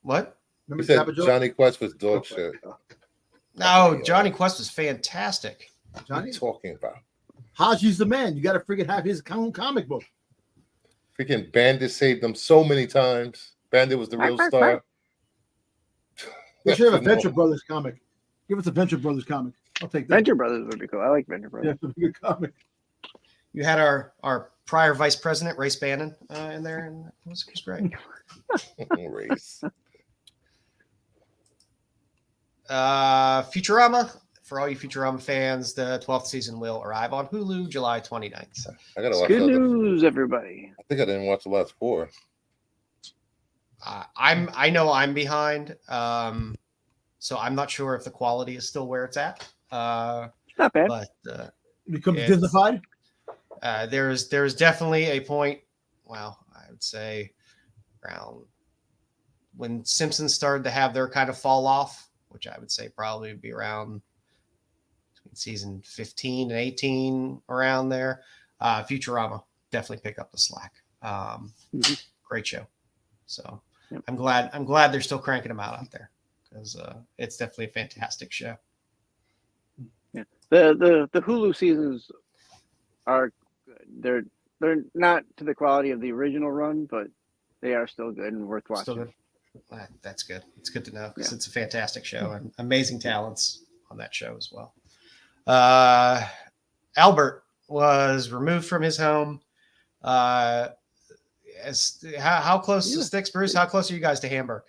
what? You Remember said Jabba Jones? Johnny Quest was dog shit. No, Johnny Quest was fantastic. What are you talking about? Haji's the man. You got to freaking have his own comic book. Freaking Bandit saved them so many times. Bandit was the real star. We should have a Venture Brothers comic. Give us a Venture Brothers comic. I'll take that. Venture Brothers would be cool. I like Venture Brothers. Yeah, good comic. You had our prior vice president, Race Bannon, in there, and it was great. Race. Futurama. For all you Futurama fans, the 12th season will arrive on Hulu July 29th. I gotta watch Good news, everybody. I think I didn't watch the last 4. I know I'm behind, so I'm not sure if the quality is still where it's at. Not bad. But It becomes Disneyfied. There's definitely a point. Well, I would say around when Simpsons started to have their kind of fall off, which I would say probably would be around season 15 and 18, around there. Futurama definitely pick up the slack. Great show. So yep. I'm glad they're still cranking them out there, because it's definitely a fantastic show. Yeah, the Hulu seasons are good. They're not to the quality of the original run, but they are still good and worth watching. Still good. That's good. It's good to know, because it's a fantastic show and amazing talents on that show as well. Albert was removed from his home. How close to Styx, Bruce? How close are you guys to Hamburg?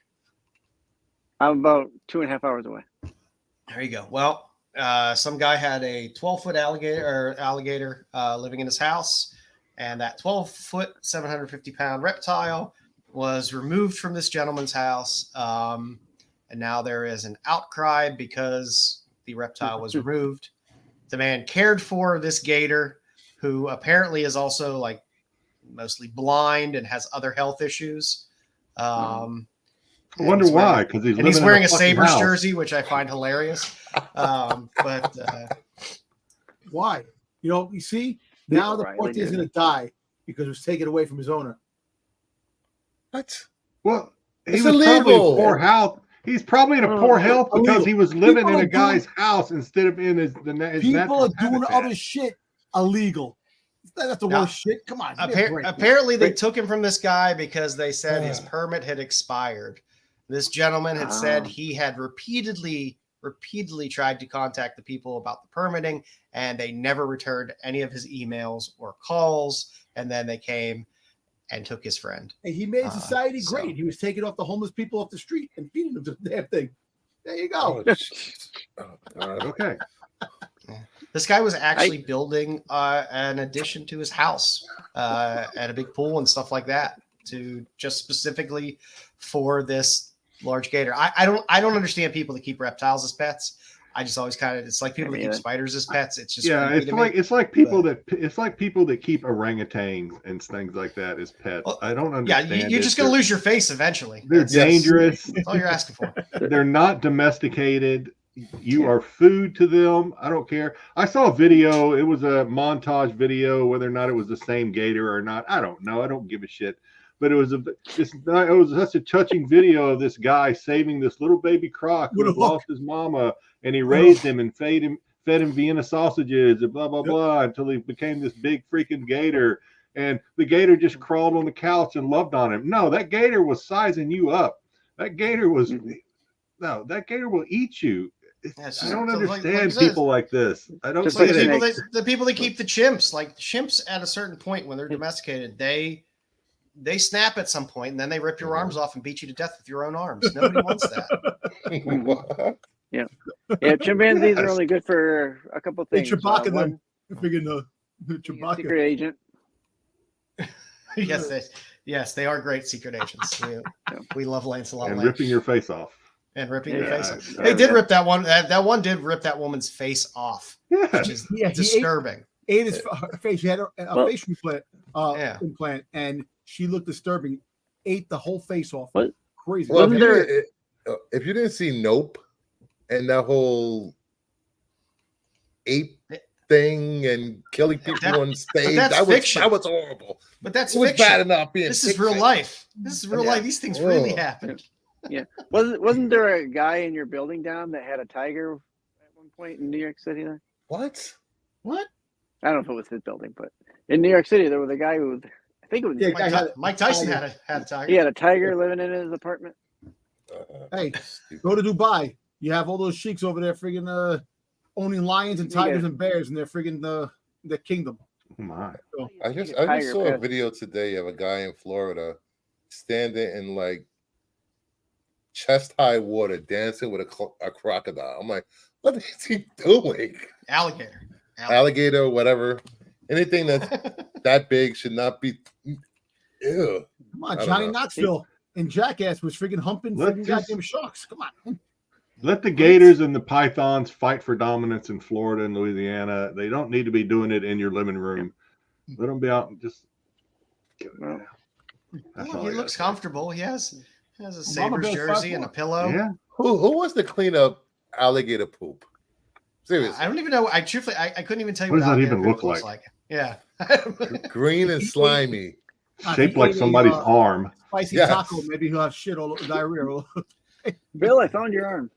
I'm about 2.5 hours away. There you go. Well, some guy had a 12-foot alligator living in his house, and that 12-foot, 750-pound reptile was removed from this gentleman's house. And now there is an outcry because the reptile was removed. The man cared for this gator, who apparently is also like mostly blind and has other health issues. I wonder why, because he's wearing a Sabres jersey, which I find hilarious. But why? You see, now the poor thing's going to die because it was taken away from his owner. What? Well, It's he was illegal. probably poor health. He's probably in a poor health because illegal. he was living People in a are guy's house instead of in his People natural are doing habitat. other shit illegal. That's the worst shit. Come on. Apparently, they took him from this guy because they said his permit had expired. This gentleman had said he had repeatedly tried to contact the people about the permitting, and they never returned any of his emails or calls. And then they came and took his friend. And he made society great. He was taking off the homeless people off the street and feeding them the damn thing. There you go. Okay. This guy was actually building an addition to his house and a big pool and stuff like that, to just specifically for this large gator. I don't understand people that keep reptiles as pets. I just always it's like people that keep spiders as pets. It's just it's like people that keep orangutans and things like that as pets. Well, I don't understand. Yeah, you're just gonna lose your face eventually. They're dangerous. That's all you're asking for. They're not domesticated. You are food to them. I don't care. I saw a video. It was a montage video. Whether or not it was the same gator or not, I don't know. I don't give a shit. But it was such a touching video of this guy saving this little baby croc who had lost his mama, and he raised him and fed him Vienna sausages and blah blah blah until he became this big freaking gator. And the gator just crawled on the couch and loved on him. No, that gator was sizing you up. That gator will eat you. I don't understand people like this. I don't get it. The people that keep the chimps, like chimps, at a certain point when they're domesticated, they snap at some point, and then they rip your arms off and beat you to death with your own arms. Nobody wants that. Yeah, chimpanzees are only good for a couple things. They Chewbacca them. Freaking the Chewbacca. Secret agent. Yes, they are great secret agents. We love Lancelot. And ripping your face off. And ripping your face off. They did rip that one. That one did rip that woman's face off, which is disturbing. Ate his face. She had a face implant, and she looked disturbing. Ate the whole face off. What? Crazy. Well, if you didn't see Nope and that whole ape thing and killing people on stage, that was horrible. But that's fiction. Bad enough being This is real life. This is real life. These things really happen. Yeah. Wasn't there a guy in your building down that had a tiger at one point in New York City? There? What? I don't know if it was his building, but in New York City, there was a guy who, I think it was Yeah, guy had it. Mike Tyson had a tiger. he had a tiger living in his apartment. Hey, go to Dubai. You have all those sheiks over there friggin' owning lions and tigers and bears in their friggin' the kingdom. Oh my. So, I just saw a video today of a guy in Florida standing in like chest high water dancing with a crocodile. I'm like, what is he doing? Alligator, whatever. Anything that's that big should not be. Ew. Come on, Johnny Knoxville and Jackass was friggin' humping friggin' goddamn sharks. Come on. Let the gators and the pythons fight for dominance in Florida and Louisiana. They don't need to be doing it in your living room. Let them be out and just. Well, he looks comfortable. He has a Sabres jersey and a pillow. Yeah. Who wants to clean up alligator poop? Seriously. I don't even know. I couldn't even tell you What does that alligator even poop look looks like? Yeah. Green and slimy. Shaped like somebody's arm. Spicy taco. Maybe he'll have shit all over diarrhea. Bill, I found your arm.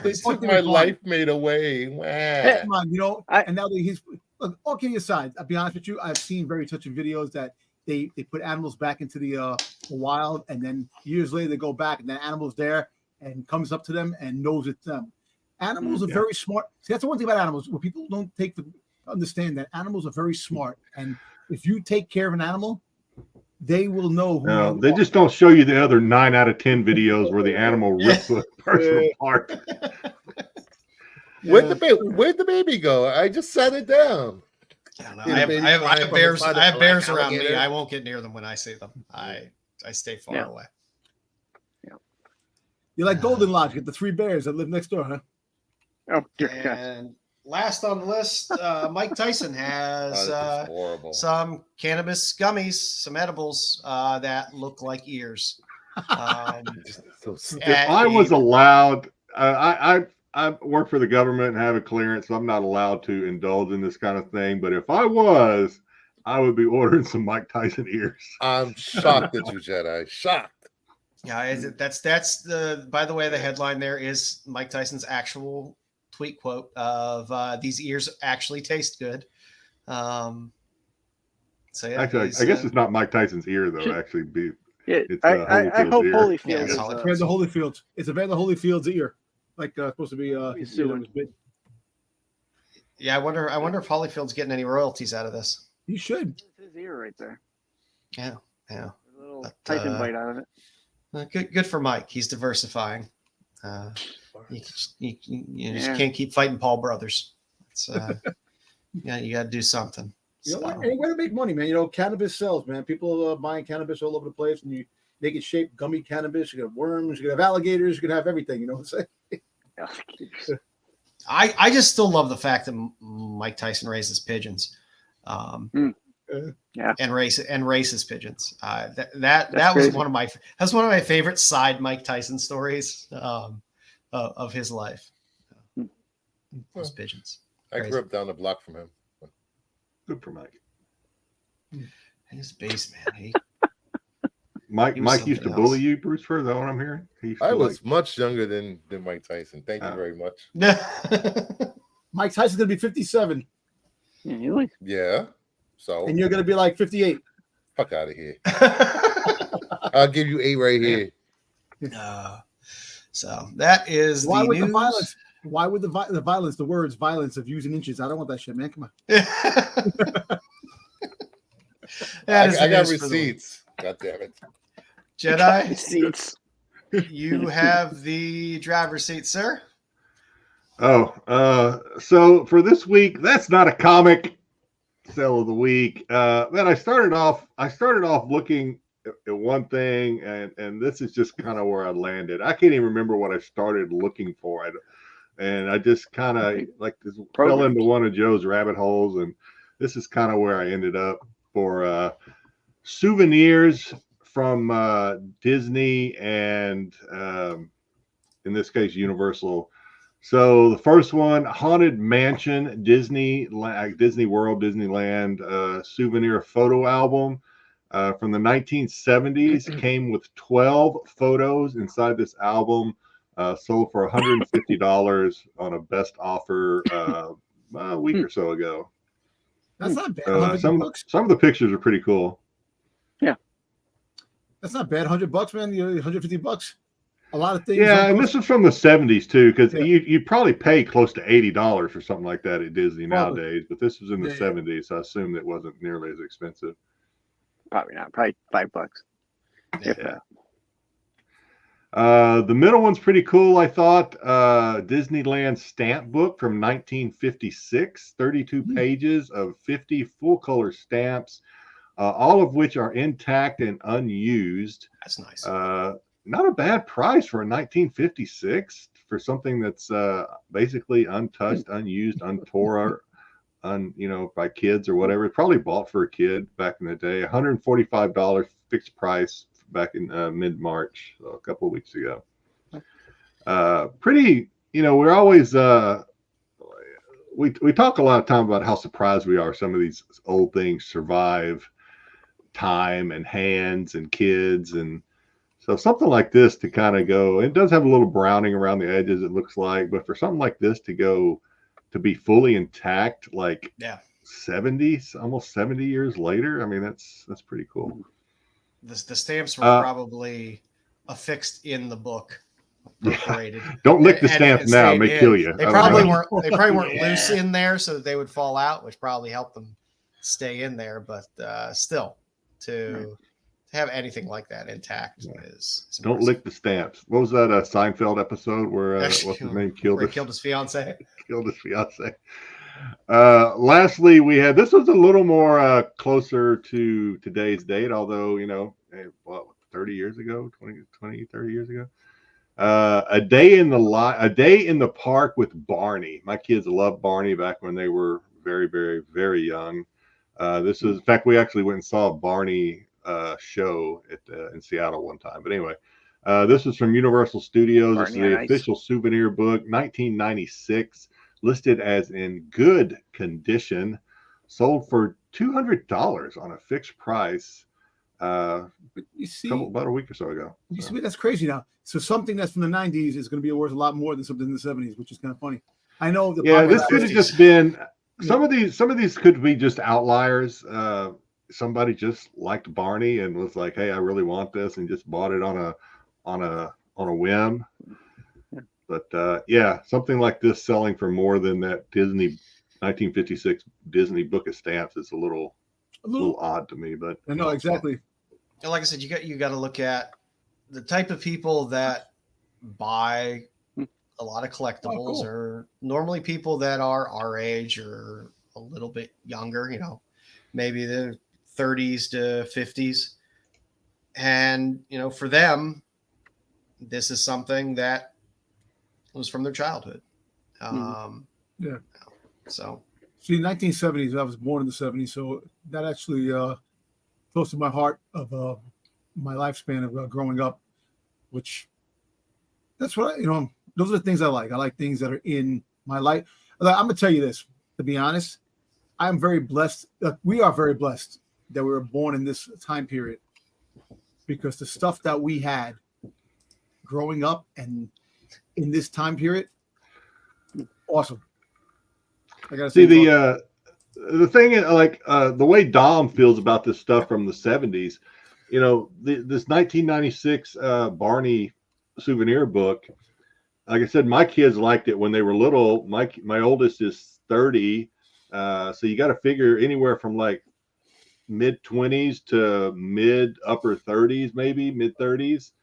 They took my life made away. Hey, come on, and now that he's look, all kidding aside, I'll be honest with you, I've seen very touching videos that they put animals back into the wild, and then years later they go back and the animal's there and comes up to them and knows it's them. Animals are very smart. See, that's the one thing about animals where people don't understand that animals are very smart, and if you take care of an animal, they will know who No, they just don't show you the other 9 out of 10 videos where the animal rips a person apart. Where'd the baby go? I just sat it down. I have bears around me. I won't get near them when I see them. I stay far away. Yeah. You're like Golden Lodge, get the 3 bears that live next door, huh? Oh, dear God. And last on the list, Mike Tyson has some cannabis gummies, some edibles that look ears. If I was allowed, I work for the government and have a clearance, so I'm not allowed to indulge in this kind of thing. But if I was, I would be ordering some Mike Tyson ears. I'm shocked at you, Jedi. Shocked. Yeah, that's the. By the way, the headline there is Mike Tyson's actual tweet quote of these ears actually taste good. So yeah, actually, I guess it's not Mike Tyson's ear though. Actually, it's I hope Holyfield. Yeah, it's Evander Holyfield. It's Evander Holyfield's ear, like supposed to be. Yeah, I wonder if Holyfield's getting any royalties out of this. He should. It's his ear right there. Yeah. A little Tyson bite out of it. Good for Mike. He's diversifying. You just can't keep fighting Paul brothers. It's you got to do something. Any way to make money, man. Cannabis sells, man. People are buying cannabis all over the place, and they can shape gummy cannabis. You can have worms, you can have alligators, you can have everything. You know what I'm saying? I just still love the fact that Mike Tyson raises pigeons. And races pigeons. That was one of my favorite side Mike Tyson stories of his life. Those pigeons. I grew up down the block from him. Good for Mike. And his base, man. Mike used to bully you, Bruce. For that, what I'm hearing. I was much younger than Mike Tyson. Thank you very much. Mike Tyson's gonna be 57. Yeah. So. And you're gonna be like 58. Fuck out of here. I'll give you 8 right here. So that is why the would news. the violence? Why would the violence? The words violence of using inches. I don't want that shit, man. Come on. I got receipts. God damn it. Jedi receipts. You have the driver's seat, sir. So for this week, that's not a comic sale of the week. Then I started off looking at one thing, and this is just kind of where I landed. I can't even remember what I started looking for. And I just kind of fell into one of Joe's rabbit holes, and this is kind of where I ended up for souvenirs from Disney and in this case Universal. So the first one, Haunted Mansion, Disney World, Disneyland souvenir photo album from the 1970s. Came with 12 photos inside this album. Sold for $150 on a best offer a week or so ago. That's not bad. 150 bucks. Some of the pictures are pretty cool. That's not bad. $100, man. You know, 150 bucks. A lot of things. Yeah, and this is from the 70s too, because Yeah. you'd probably pay close to $80 for something like that at Disney Probably. nowadays. But this was in the Yeah. 70s, so I assume it wasn't nearly as expensive. Probably not. Probably $5. If Yeah. that. The middle one's pretty cool, I thought. Disneyland stamp book from 1956, 32 pages of 50 full color stamps, all of which are intact and unused. That's nice. Not a bad price for a 1956 for something that's basically untouched, unused, untore, by kids or whatever. It's probably bought for a kid back in the day. $145 fixed price back in mid-March, so a couple of weeks ago. Pretty, we're always we talk a lot of time about how surprised we are some of these old things survive time and hands and kids, and so something like this to kind of go, it does have a little browning around the edges, it looks like, but for something like this to go to be fully intact, like 70, almost 70 years later, I mean, that's pretty cool. The stamps were probably affixed in the book. Perforated. Don't lick the stamps now; it may kill you. They probably weren't. They probably weren't loose in there, so that they would fall out, which probably helped them stay in there. But still, to have anything like that intact is don't lick the stamps. What was that Seinfeld episode where what's his name killed his fiance? Killed his fiance. Lastly, we had, this was a little more closer to today's date, although 30 years ago, 30 years ago. A day in the park with Barney. My kids loved Barney back when they were very, very, very young. This is, in fact, we actually went and saw a Barney show in Seattle one time. But anyway, this is from Universal Studios. This is the official souvenir book, 1996, listed as in good condition, sold for $200 on a fixed price. But you see, about a week or so ago. You see, that's crazy now. So something that's from the 90s is going to be worth a lot more than something in the 70s, which is kind of funny. I know. This could have just been some of these could be just outliers. Somebody just liked Barney and was like, "Hey, I really want this," and just bought it on a whim. But something like this selling for more than that Disney 1956 Disney book of stamps is a little odd to me. But I know exactly. And like I said, you got to look at the type of people that buy a lot of collectibles are normally people that are our age or a little bit younger, maybe the 30s to 50s. And, for them, this is something that was from their childhood. So. See, 1970s, I was born in the 70s, so that actually close to my heart of my lifespan of growing up, which that's what those are the things I like. I like things that are in my life. I'm going to tell you this, to be honest, I'm very blessed. We are very blessed that we were born in this time period, because the stuff that we had growing up and in this time period, awesome. I gotta see the thing is, like the way Dom feels about this stuff from the 70s, this 1996 Barney souvenir book. Like I said, my kids liked it when they were little. My oldest is 30, so you got to figure anywhere from like mid 20s to mid upper 30s, maybe mid 30s.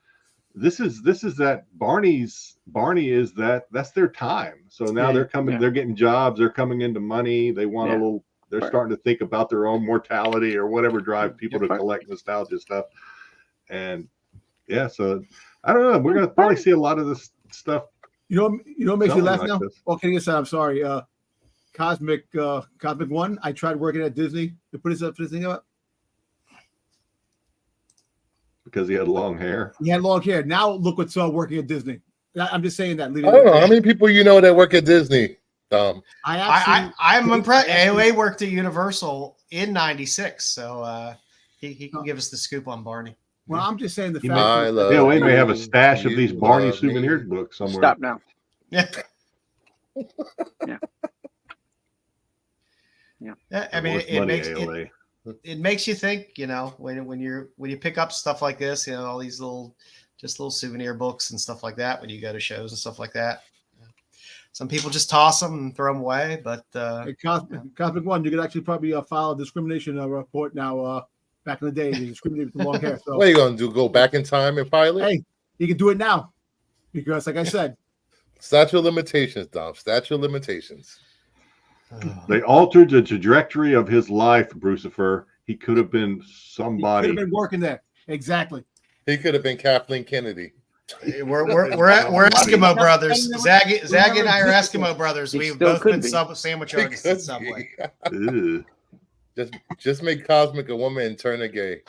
This is that Barney is that's their time. So now they're coming, they're getting jobs, they're coming into money. They want a little, they're starting to think about their own mortality or whatever drives people to collect nostalgia stuff. And so I don't know. We're gonna probably see a lot of this stuff. Makes you laugh now? Okay, yes, I'm sorry. Cosmic One. I tried working at Disney to put this thing up. Because he had long hair. He had long hair. Now look what's working at Disney. I'm just saying that. I don't know how many people that work at Disney. I'm impressed. AOA worked at Universal in '96, so he can give us the scoop on Barney. Well, I'm just saying the fact. AOA may have a stash of these Barney souvenir books somewhere. Stop now. Yeah. I mean, Most it money, makes ALA. it makes you think, when you pick up stuff like this, all these little souvenir books and stuff like that when you go to shows and stuff like that. Some people just toss them and throw them away, but Hey, Cosmic One, you could actually probably file a discrimination report now. Back in the day, they discriminated with the long hair. So, What are you gonna do? Go back in time and file it? hey, you can do it now because, like I said, Statute of limitations, Dom. Statute of limitations. They altered the trajectory of his life, Brucifer. He could have been he somebody. could have been working there. Exactly. He could have been Kathleen Kennedy. we're Eskimo brothers. Zaggy and I are Eskimo brothers. He We've still both could been be. sandwich He artists could at Subway. Ew. Just make Cosmic a woman and turn her gay.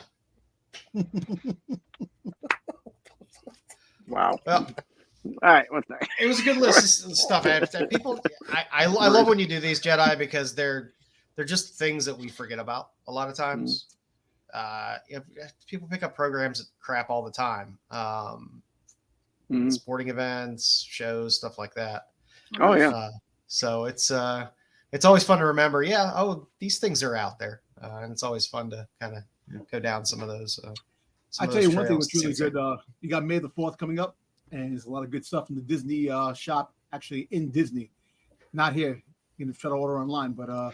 Wow. Well, All right, what's next? it was a good list of stuff. I love when you do these, Jedi, because they're just things that we forget about a lot of times. People pick up programs that crap all the time. Sporting events, shows, stuff like that. Oh yeah. So it's always fun to remember. Yeah. Oh, these things are out there, and it's always fun to kind of go down some of those. I tell you one thing was really good. You got May the 4th coming up, and there's a lot of good stuff in the Disney shop. Actually, in Disney, not here. You can try to order online, but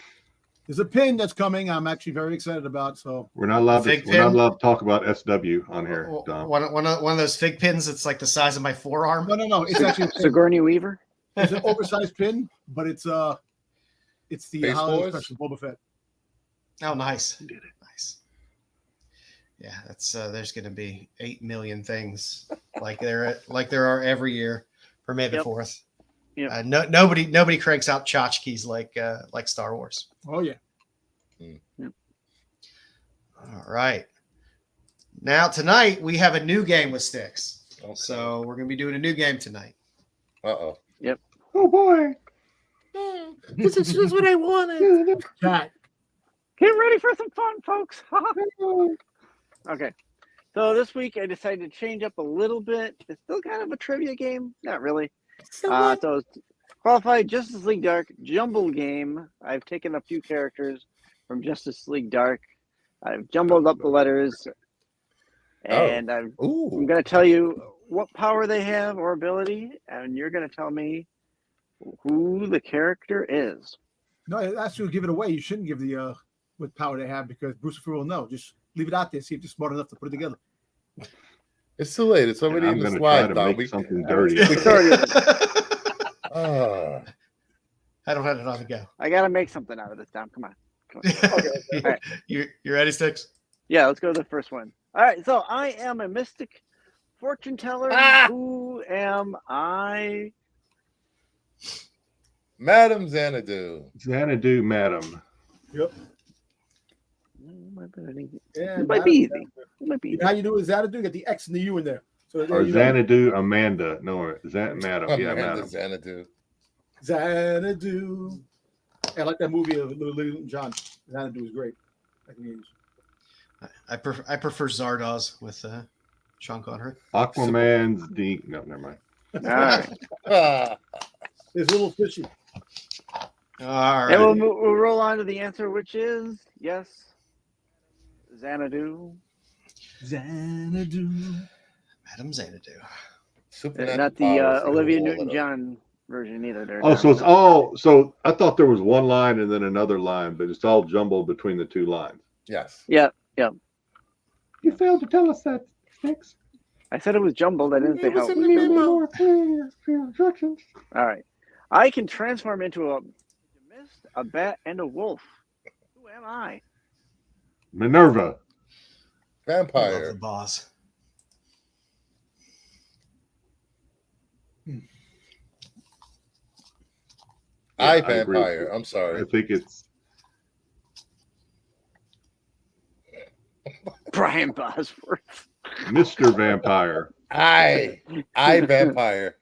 there's a pin that's coming. I'm actually very excited about. So We're not allowed to talk about SW on here, Dom. One of those fig pins that's like the size of my forearm. No. It's actually Sigourney Weaver. it's an oversized pin, but it's the Space holiday Force? special Boba Fett. Oh, nice. Nice. Yeah, that's there's going to be 8 million things like there are every year for May the 4th. Yep. Nobody cranks out tchotchkes like Star Wars. Oh yeah. Yep. All right. Now tonight we have a new game with Styx. Okay. So we're going to be doing a new game tonight. Uh-oh. Oh boy. This is just what I wanted. Chat. Get ready for some fun, folks. Okay. So this week I decided to change up a little bit. It's still kind of a trivia game. Not really. So it's qualified Justice League Dark jumble game. I've taken a few characters from Justice League Dark. I've jumbled up the letters. And I'm going to tell you what power they have or ability. And you're going to tell me who the character is. No, that's to give it away. You shouldn't give the what power they have because Brucifer will know. Just leave it out there. See if you're smart enough to put it together. It's too late. It's already I'm in the going to slide, try to Dom. make something dirty. It's already- I don't have it on the go. I got to make something out of this, Dom. Come on. All right. You ready, Styx? Yeah, let's go to the first one. All right, so I am a mystic fortune teller. Who am I? Madam Xanadu. Xanadu, madam. Yep. It might be easy. It might be easy. How you do is Xanadu? You get the X and the U in there. So there Or you go. Xanadu, Amanda. No, madam. Yeah, Amanda madam. Xanadu. Xanadu. I like that movie of Little Little John. Xanadu is great. I can use. I prefer Zardoz with Sean Connery. Aquaman's the no, never mind. All right. It's a little fishy. All And right. we'll roll on to the answer, which is yes, Xanadu. Xanadu. Madam Xanadu. Not the Olivia Newton-John version either. There. Oh, so it's all. So I thought there was one line and then another line, but it's all jumbled between the two lines. Yes. Yeah. You failed to tell us that, Styx. I said it was jumbled. I didn't say how. It We was need jumbled. more clear instructions. All right. I can transform into a mist, a bat, and a wolf. Who am I? Minerva. I love Vampire. the boss. I agree with Vampire. you. I'm sorry. I think it's Brian Bosworth. Mr. Vampire. I Vampire.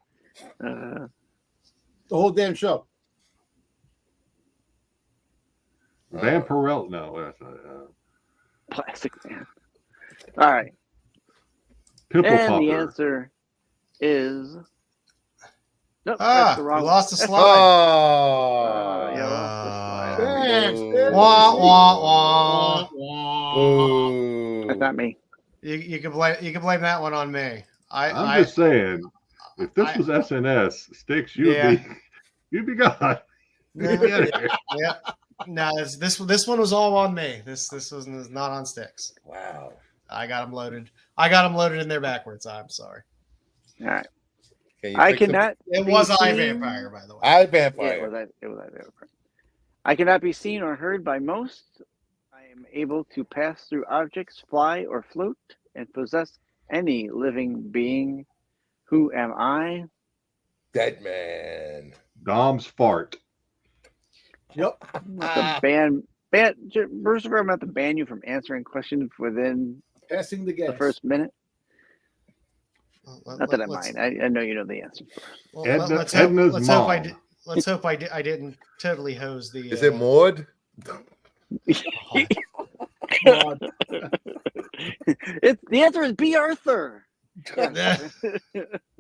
The whole damn show. Vampirella. No, that's not. Plastic Man. All right. Pimple And the popper. answer is Nope, that's the We wrong. lost a slide. Oh, Yeah, lost the slide. Boo. Wah, wah, wah. Boo. That's not me. You can blame that one on me. I'm just saying, if this was SNS, Styx, you'd be gone. You'd be out of here. Yeah. No, this one was all on me. This was not on Styx. Wow. I got them loaded. I got them loaded in there backwards. I'm sorry. All right. Can you I fix it? cannot. It be was seen- iVampire, by the way. I Yeah, vampire. it was iVampire. I cannot be seen or heard by most. I am able to pass through objects, fly or float, and possess any living being. Who am I? Dead man. Dom's fart. Yep. I'm about to Bruce, I'm about to ban you from answering questions within Passing the gas. the first minute. Well, Not that I let's- mind. I know you know the answer first. well, Edna's let's hope mom. let's hope I didn't totally hose the. Is it Maud? God. The answer is B. Arthur. Yeah.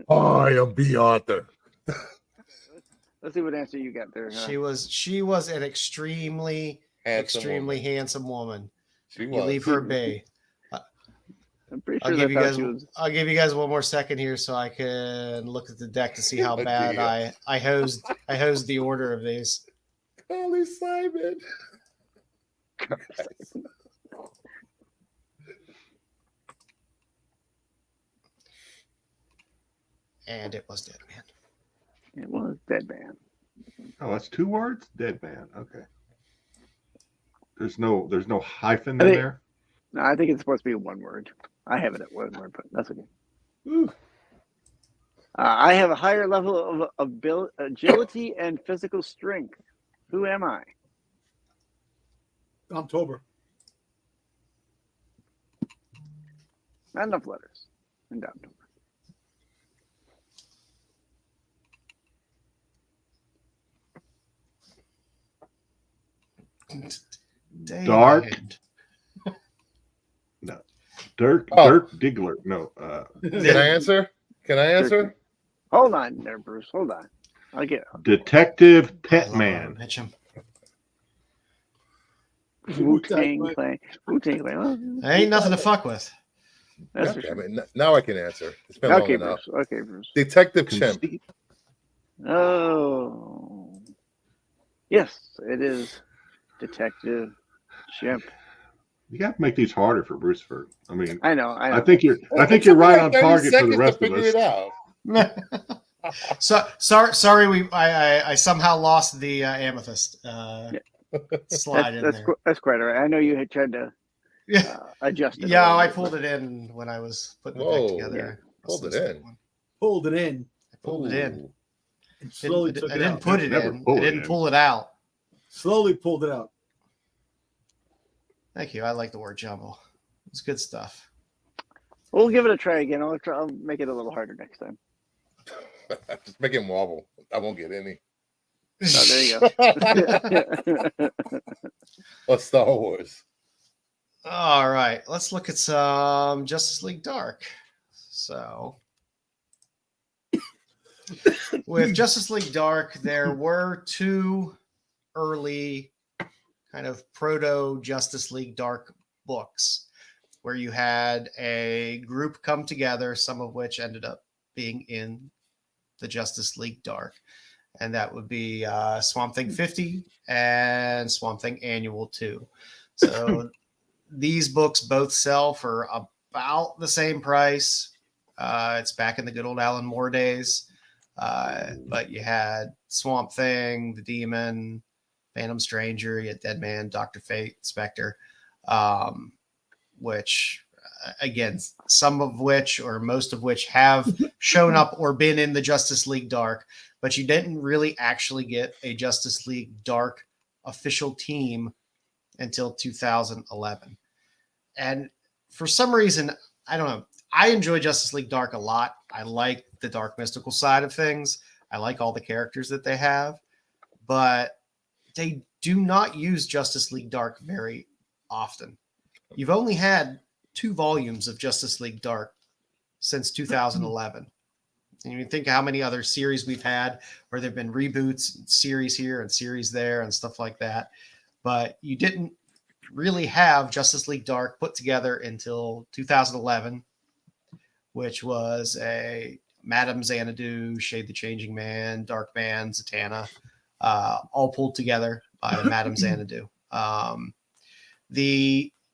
I am B. Arthur. Let's see what answer you got there. She was an extremely handsome woman. She You was. leave her be. I'm pretty I'll sure give that's you how guys. she was. I'll give you guys one more second here so I can look at the deck to see how Okay, bad yeah. I hosed the order of these. Holy Simon. And it was Dead Man. It was Dead Man. Oh, that's 2 words? Dead man. Okay. There's no hyphen I in think- there. No, I think it's supposed to be one word. I have it at one word, but that's okay. Ooh. I have a higher level of agility and physical strength. Who am I? October. Not enough letters. And down. Dark. David. Dirk Oh. Dirk Diggler. No. Can I answer? Can I answer? Hold on there, Bruce. Hold on. I'll get Detective I Pet love it when I Man. pitch him. Wu-Tang Clan. Wu-Tang Clan. Well, Ain't nothing to fuck with. that's God for damn sure. it. Now I can answer. It's been long Okay, enough. Bruce. Okay, Bruce. Detective Chimp. Conceit. Oh. Yes, it is Detective Chimp. You got to make these harder for Bruce Ford. I mean, I know. I think you're right on target for the rest of us. It out. So sorry. I somehow lost the amethyst slide in there. That's quite all right. I know you had tried to Yeah, adjust it. a yeah. little I bit, pulled but- it in when I was putting the Whoa. deck together. Pulled it in. Pulled it in. I pulled it in. Ooh. And slowly I took it didn't out. put it Never in. pull I it didn't in. pull it out. Slowly pulled it out. Thank you. I like the word jumble. It's good stuff. We'll give it a try again. I'll make it a little harder next time. Just make him wobble. I won't get any. Oh, there you go. Or Star Wars. All right, let's look at some Justice League Dark. So, with Justice League Dark, there were 2 early kind of proto Justice League Dark books where you had a group come together, some of which ended up being in the Justice League Dark. And that would be Swamp Thing 50 and Swamp Thing Annual 2. So these books both sell for about the same price. It's back in the good old Alan Moore days. But you had Swamp Thing, the Demon, Phantom Stranger, you had Dead Man, Dr. Fate, Spectre, which, again, some of which or most of which have shown up or been in the Justice League Dark, but you didn't really actually get a Justice League Dark official team until 2011. And for some reason, I don't know, I enjoy Justice League Dark a lot. I like the dark mystical side of things. I like all the characters that they have, but they do not use Justice League Dark very often. You've only had 2 volumes of Justice League Dark since 2011. And you think how many other series we've had where there've been reboots, series here and series there and stuff like that. But you didn't really have Justice League Dark put together until 2011, which was a Madame Xanadu, Shade the Changing Man, Darkman, Zatanna, all pulled together by Madame Xanadu.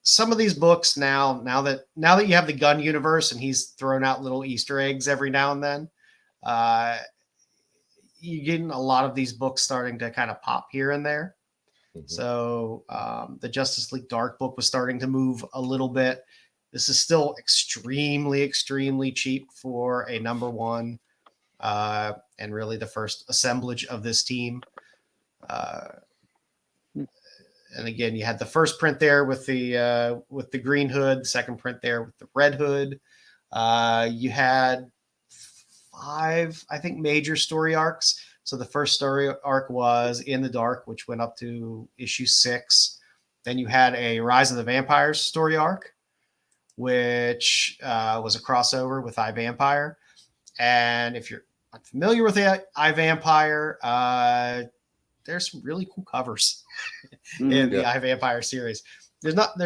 Some of these books now that you have the Gunn universe and he's thrown out little Easter eggs every now and then, you're getting a lot of these books starting to kind of pop here and there. Mm-hmm. So the Justice League Dark book was starting to move a little bit. This is still extremely, extremely cheap for a number one, and really the first assemblage of this team. And again, you had the first print there with the green hood, the second print there with the red hood. You had 5, I think, major story arcs. So the first story arc was In the Dark, which went up to issue 6. Then you had a Rise of the Vampires story arc, which was a crossover with iVampire. And if you're unfamiliar with the iVampire, there's some really cool covers in the iVampire series. There's not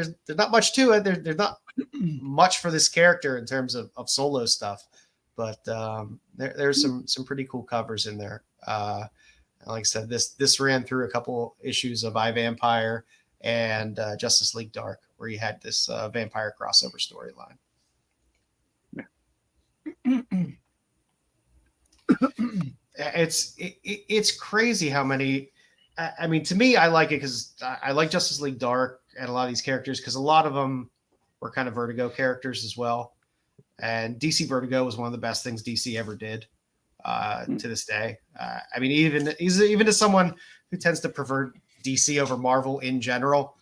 much to it. There's not much for this character in terms of solo stuff, but there's some pretty cool covers in there. Like I said, this ran through a couple issues of iVampire and Justice League Dark, where you had this vampire crossover storyline. It's crazy how many. I mean, to me, I like it because I like Justice League Dark and a lot of these characters because a lot of them were kind of Vertigo characters as well. And DC Vertigo was one of the best things DC ever did to this day. I mean, even as someone who tends to prefer DC over Marvel in general,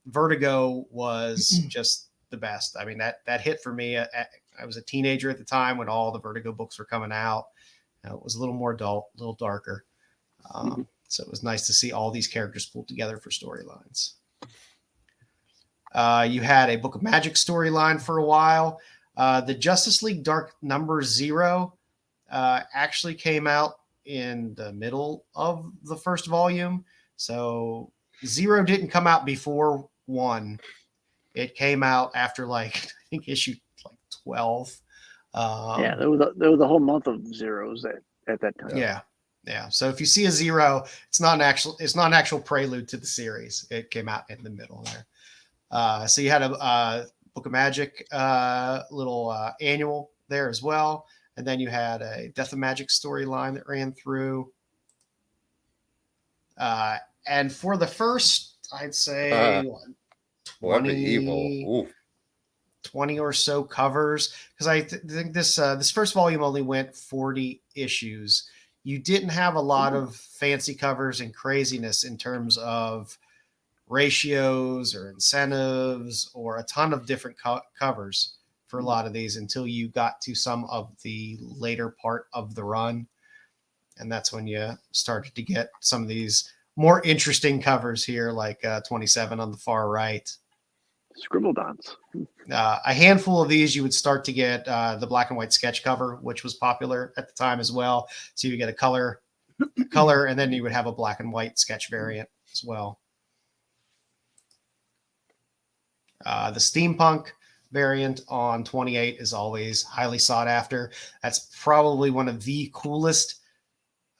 Vertigo was just the best. I mean, that hit for me. I was a teenager at the time when all the Vertigo books were coming out. It was a little more adult, a little darker. So it was nice to see all these characters pulled together for storylines. You had a Book of Magic storyline for a while. The Justice League Dark number 0 actually came out in the middle of the first volume. So 0 didn't come out before 1. It came out after I think issue 12. There was a whole month of zeros at that time. Yeah. So if you see a 0, it's not an actual prelude to the series. It came out in the middle there. So you had a Book of Magic little annual there as well, and then you had a Death of Magic storyline that ran through. And for the first, I'd say 20 or so covers, because I think this first volume only went 40 issues. You didn't have a lot of fancy covers and craziness in terms of ratios or incentives or a ton of different covers for a lot of these until you got to some of the later part of the run. And that's when you started to get some of these more interesting covers here, like 27 on the far right. Scribble dots. A handful of these you would start to get the black and white sketch cover, which was popular at the time as well. So you get a color, and then you would have a black and white sketch variant as well. The steampunk variant on 28 is always highly sought after. That's probably one of the coolest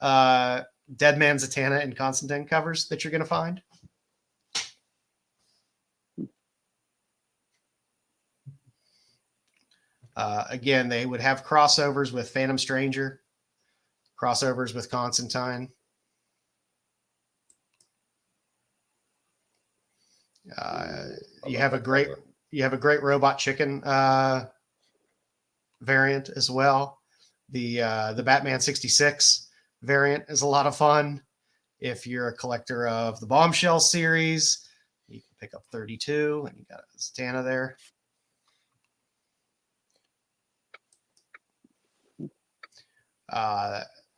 Deadman, Zatanna, and Constantine covers that you're going to find. Again, they would have crossovers with Phantom Stranger, crossovers with Constantine. You have a great Robot Chicken variant as well. The Batman 66 variant is a lot of fun. If you're a collector of the Bombshell series, you can pick up 32, and you got Zatanna there.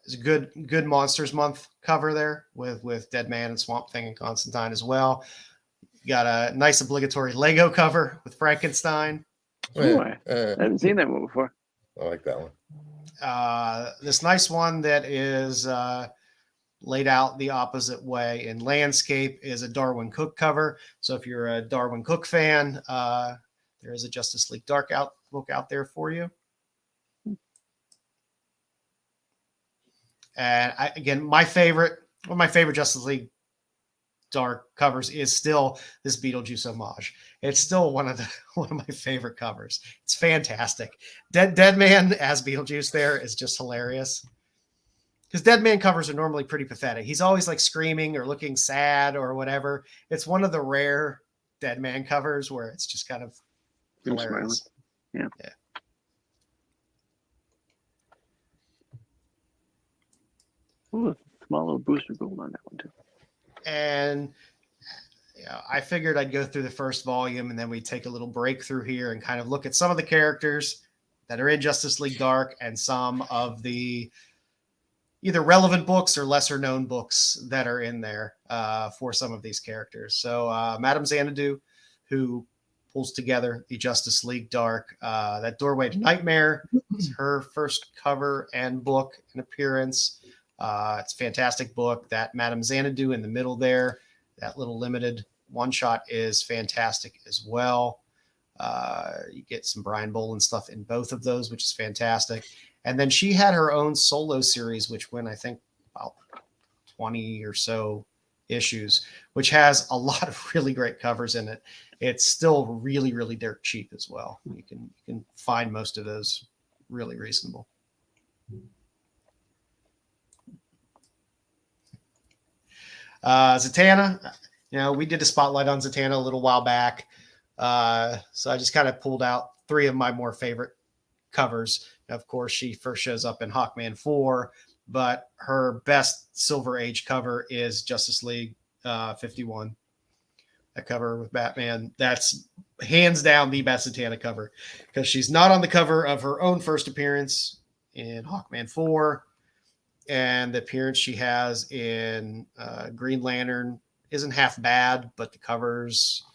It's a good Monsters Month cover there with Deadman and Swamp Thing and Constantine as well. You got a nice obligatory Lego cover with Frankenstein. I haven't seen that one before. I like that one. This nice one that is laid out the opposite way in landscape is a Darwin Cook cover. So if you're a Darwin Cook fan, there is a Justice League Dark book out there for you. And again, one of my favorite Justice League Dark covers is still this Beetlejuice homage. It's still one of my favorite covers. It's fantastic. Dead Man as Beetlejuice there is just hilarious. Because Dead Man covers are normally pretty pathetic. He's always like screaming or looking sad or whatever. It's one of the rare Dead Man covers where it's just kind of hilarious. Yeah. Ooh, small little booster gold on that one too. And I figured I'd go through the first volume and then we'd take a little break through here and kind of look at some of the characters that are in Justice League Dark and some of the either relevant books or lesser known books that are in there for some of these characters. So Madame Xanadu, who pulls together the Justice League Dark, that Doorway to Nightmare is her first cover and book and appearance. It's a fantastic book. That Madame Xanadu in the middle there, that little limited one-shot is fantastic as well. You get some Brian Boland stuff in both of those, which is fantastic. And then she had her own solo series, which went, I think, about 20 or so issues, which has a lot of really great covers in it. It's still really, really dirt cheap as well. You can find most of those really reasonable. Zatanna, we did a spotlight on Zatanna a little while back. So I just kind of pulled out 3 of my more favorite covers. Of course, she first shows up in Hawkman 4, but her best Silver Age cover is Justice League 51. That cover with Batman, that's hands down the best Zatanna cover because she's not on the cover of her own first appearance in Hawkman 4. And the appearance she has in Green Lantern isn't half bad, but the cover's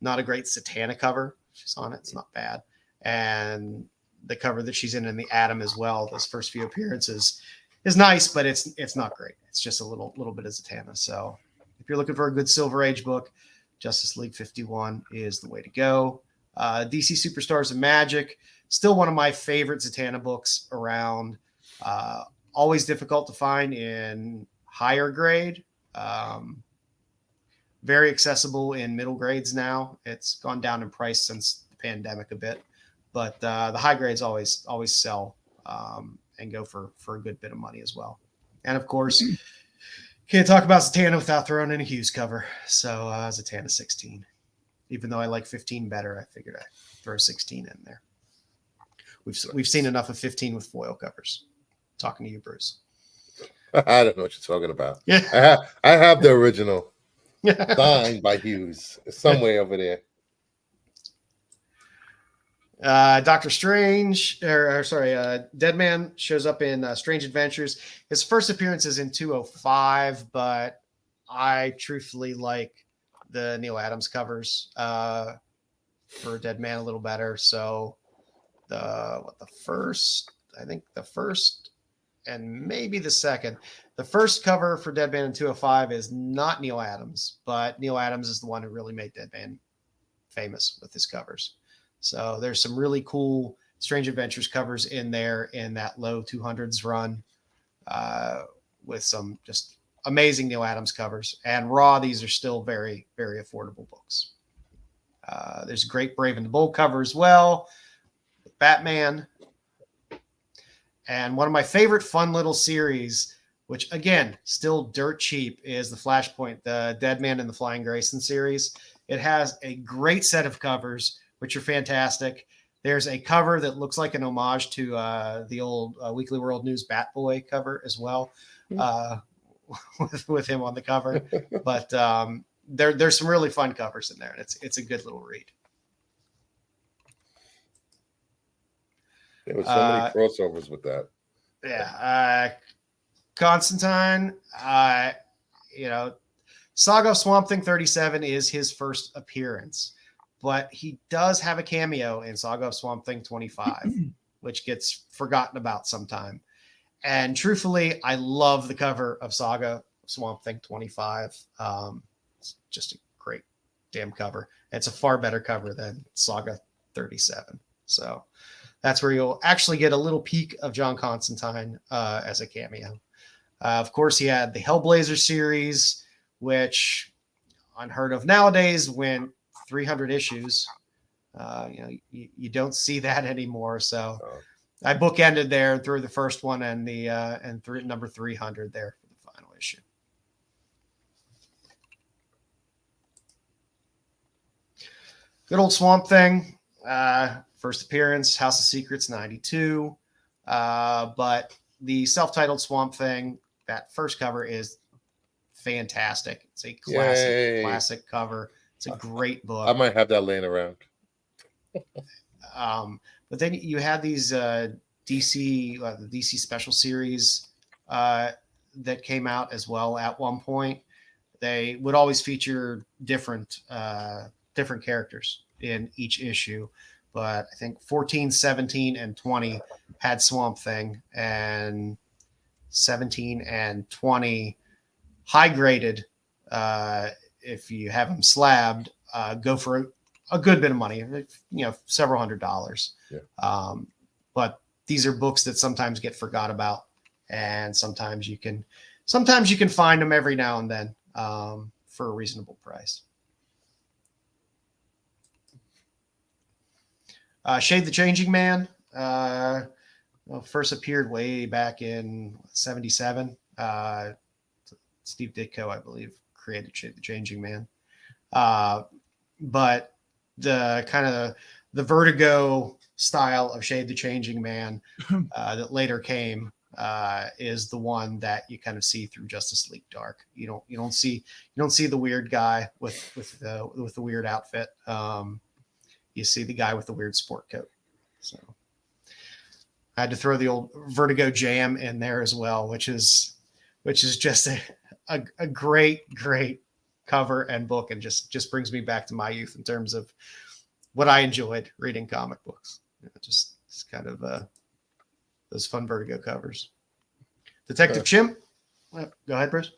not a great Zatanna cover. She's on it. It's not bad. And the cover that she's in the Atom as well, those first few appearances, is nice, but it's not great. It's just a little bit of Zatanna. So if you're looking for a good Silver Age book, Justice League 51 is the way to go. DC Superstars of Magic, still one of my favorite Zatanna books around. Always difficult to find in higher grade. Very accessible in middle grades now. It's gone down in price since the pandemic a bit, but the high grades always sell and go for a good bit of money as well. And of course, can't talk about Zatanna without throwing in a Hughes cover. So Zatanna 16. Even though I like 15 better, I figured I'd throw 16 in there. We've seen enough of 15 with foil covers. Talking to you, Bruce. I don't know what you're talking about. Yeah, I have the original signed by Hughes somewhere over there. Doctor Strange, Deadman shows up in Strange Adventures. His first appearance is in 205, but I truthfully like the Neil Adams covers for Deadman a little better. So the first and maybe the second. The first cover for Deadman in 205 is not Neil Adams, but Neil Adams is the one who really made Deadman famous with his covers. So there's some really cool Strange Adventures covers in there in that low 200s run with some just amazing Neil Adams covers. And raw, these are still very, very affordable books. There's a great Brave and the Bold cover as well with Batman. And one of my favorite fun little series, which again, still dirt cheap, is the Flashpoint, the Deadman and the Flying Grayson series. It has a great set of covers, which are fantastic. There's a cover that looks like an homage to the old Weekly World News Batboy cover as well, with him on the cover. But there's some really fun covers in there, and it's a good little read. There were so many crossovers with that. Yeah. Constantine, Saga of Swamp Thing 37 is his first appearance, but he does have a cameo in Saga of Swamp Thing 25. which gets forgotten about sometime. And truthfully, I love the cover of Saga Swamp Thing 25. It's just a great damn cover. It's a far better cover than Saga 37. So that's where you'll actually get a little peek of John Constantine as a cameo. Of course, he had the Hellblazer series, which unheard of nowadays, went 300 issues. You don't see that anymore. So I bookended there through the first one and the number 300 there for the final issue. Good old Swamp Thing. First appearance, House of Secrets 92. But the self-titled Swamp Thing, that first cover is fantastic. It's a classic cover. It's a great book. I might have that laying around. But then you had these the DC special series that came out as well at one point. They would always feature different characters in each issue. But I think 14, 17, and 20 had Swamp Thing, and 17 and 20 high graded. If you have them slabbed, go for a good bit of money, several $100s. Yeah. But these are books that sometimes get forgot about, and sometimes you can find them every now and then for a reasonable price. Shade the Changing Man first appeared way back in 77. Steve Ditko, I believe, created Shade the Changing Man. But the kind of the Vertigo style of Shade the Changing Man that later came is the one that you kind of see through Justice League Dark. You don't see the weird guy with the weird outfit. You see the guy with the weird sport coat. So I had to throw the old Vertigo Jam in there as well, which is just a great cover and book, and just brings me back to my youth in terms of what I enjoyed reading comic books. Just kind of those fun Vertigo covers. Detective Chimp. Go ahead, Bruce.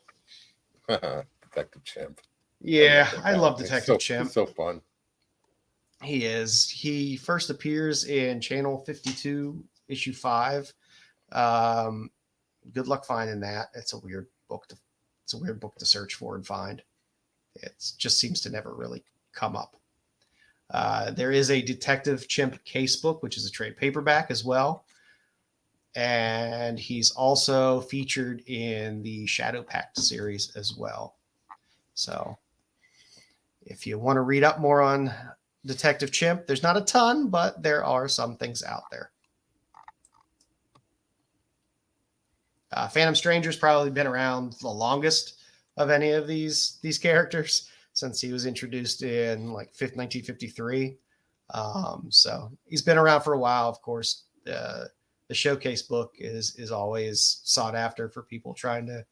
Detective Chimp. Yeah, I love Detective Chimp. It's so fun. He is. He first appears in Channel 52, issue 5. Good luck finding that. It's a weird book to search for and find. It just seems to never really come up. There is a Detective Chimp casebook, which is a trade paperback as well. And he's also featured in the Shadow Pact series as well. So if you want to read up more on Detective Chimp, there's not a ton, but there are some things out there. Phantom Stranger's probably been around the longest of any of these characters since he was introduced in 1953. So he's been around for a while. Of course, the showcase book is always sought after for people trying to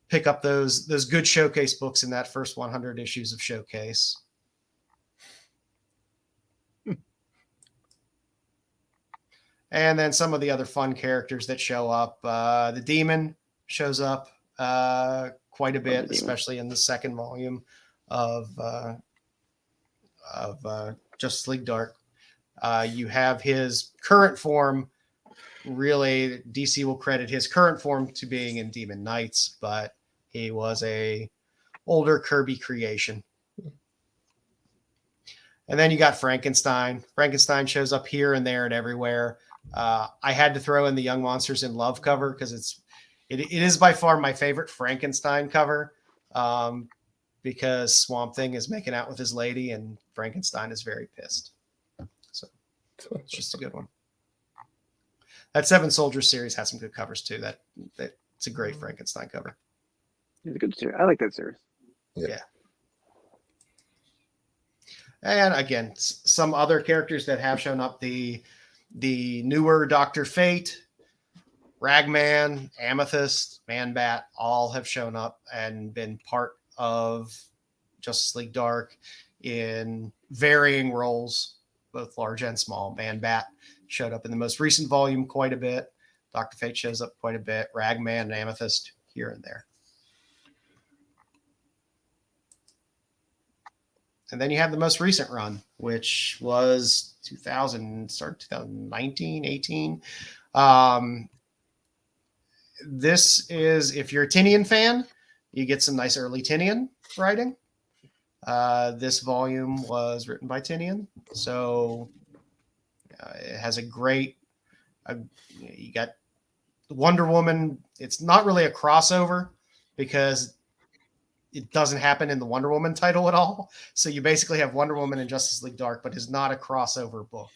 pick up those good showcase books in that first 100 issues of Showcase. And then some of the other fun characters that show up. The Demon shows up quite a bit, especially in the second volume of Justice League Dark. You have his current form. Really, DC will credit his current form to being in Demon Knights, but he was a older Kirby creation. And then you got Frankenstein. Frankenstein shows up here and there and everywhere. I had to throw in the Young Monsters in Love cover because it is by far my favorite Frankenstein cover, because Swamp Thing is making out with his lady and Frankenstein is very pissed. So it's just a good one. That Seven Soldiers series has some good covers too. It's a great Frankenstein cover. It's a good series. I like that series. Yeah. And again, some other characters that have shown up, the newer Dr. Fate, Ragman, Amethyst, Man-Bat, all have shown up and been part of Justice League Dark in varying roles, both large and small. Man-Bat showed up in the most recent volume quite a bit. Dr. Fate shows up quite a bit. Ragman and Amethyst here and there. And then you have the most recent run, which was 2019, 18. This is, if you're a Tinian fan, you get some nice early Tinian writing. This volume was written by Tinian. So it has a great, you got Wonder Woman. It's not really a crossover because it doesn't happen in the Wonder Woman title at all. So you basically have Wonder Woman and Justice League Dark, but it's not a crossover book.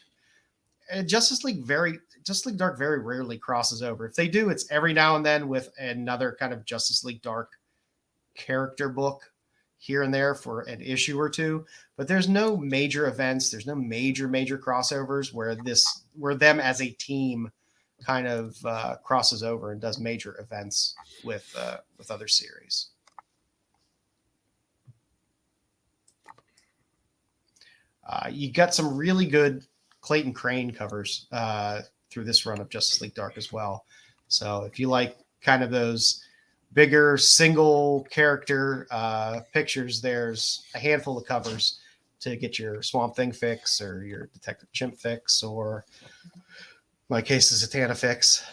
And Justice League Dark very rarely crosses over. If they do, it's every now and then with another kind of Justice League Dark character book here and there for an issue or two. But there's no major events. There's no major crossovers where them as a team kind of crosses over and does major events with other series. You got some really good Clayton Crane covers through this run of Justice League Dark as well. So if you like kind of those bigger single character pictures, there's a handful of covers to get your Swamp Thing fix or your Detective Chimp fix, or my case is Zatanna fix.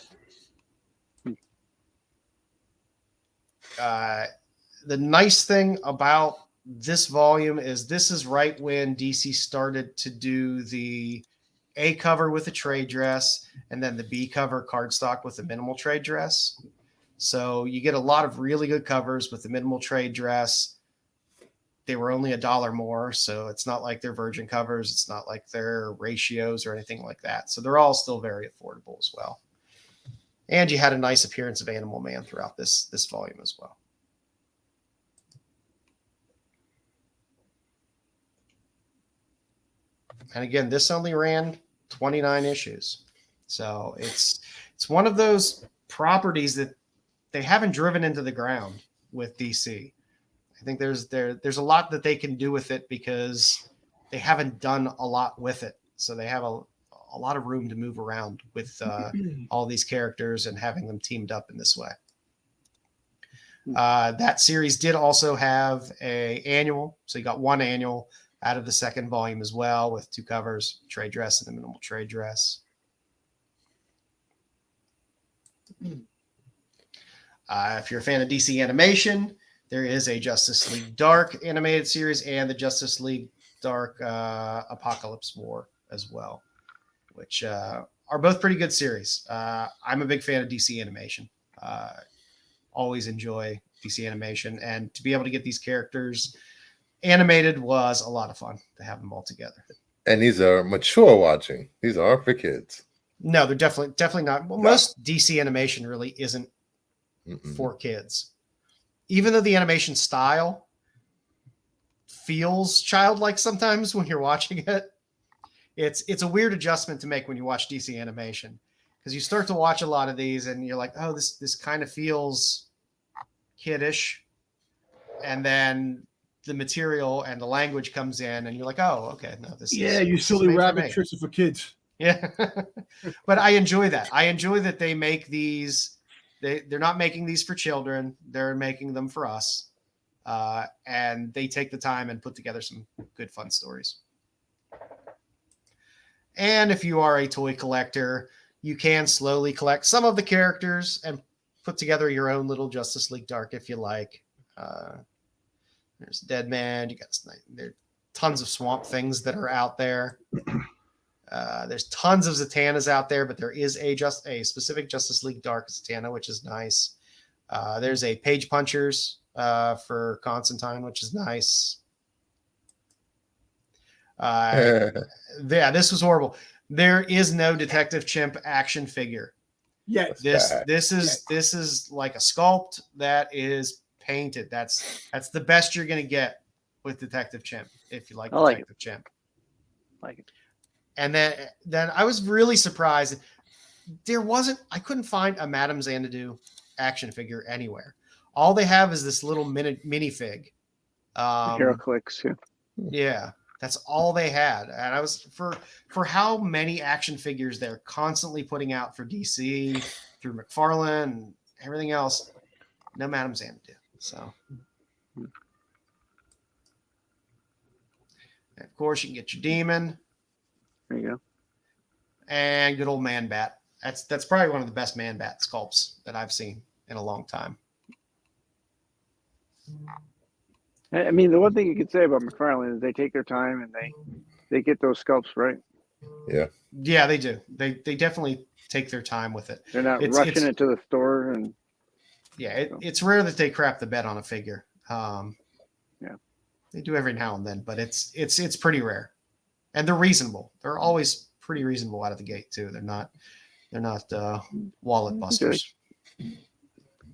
The nice thing about this volume is this is right when DC started to do the A cover with a trade dress and then the B cover cardstock with a minimal trade dress. So you get a lot of really good covers with the minimal trade dress. They were only $1 more, so it's not like they're virgin covers. It's not like they're ratios or anything like that. So they're all still very affordable as well. And you had a nice appearance of Animal Man throughout this volume as well. And again, this only ran 29 issues. So it's one of those properties that they haven't driven into the ground with DC. I think there's a lot that they can do with it because they haven't done a lot with it. So they have a lot of room to move around with all these characters and having them teamed up in this way. That series did also have an annual. So you got one annual out of the second volume as well with 2 covers, trade dress and the minimal trade dress. If you're a fan of DC animation, there is a Justice League Dark animated series and the Justice League Dark Apocalypse War as well, which are both pretty good series. I'm a big fan of DC animation. Always enjoy DC animation, and to be able to get these characters animated was a lot of fun to have them all together. And these are mature watching. These aren't for kids. No, they're definitely not. Well, most DC animation really isn't for kids. Even though the animation style feels childlike sometimes when you're watching it, it's a weird adjustment to make when you watch DC animation, because you start to watch a lot of these and you're like, oh, this kind of feels kiddish, and then the material and the language comes in and you're like, oh, okay, no, this is you silly rabbit tricks are for kids. Yeah. But I enjoy that. I enjoy that they make these. They're not making these for children. They're making them for us. And they take the time and put together some good, fun stories. And if you are a toy collector, you can slowly collect some of the characters and put together your own little Justice League Dark if you like. There's Deadman. There are tons of Swamp Things that are out there. There's tons of Zatannas out there, but there is a specific Justice League Dark Zatanna, which is nice. There's a Page Punchers for Constantine, which is nice. Yeah, this was horrible. There is no Detective Chimp action figure. Yes. This is like a sculpt that is painted. That's the best you're gonna get with Detective Chimp if you like Detective Chimp. Like it. And then I was really surprised. I couldn't find a Madame Xanadu action figure anywhere. All they have is this little minifig. HeroClix, yeah. Yeah. That's all they had. And I was for how many action figures they're constantly putting out for DC through McFarlane and everything else. No Madame Xanadu. So, and of course, you can get your Demon. There you go. And good old Man Bat. That's probably one of the best Man Bat sculpts that I've seen in a long time. I mean, the one thing you could say about McFarlane is they take their time and they get those sculpts right. Yeah, they do. They definitely take their time with it. They're not rushing it to the store and. Yeah, it's rare that they crap the bed on a figure. Yeah, they do every now and then, but it's pretty rare, and they're reasonable. They're always pretty reasonable out of the gate too. They're not wallet busters.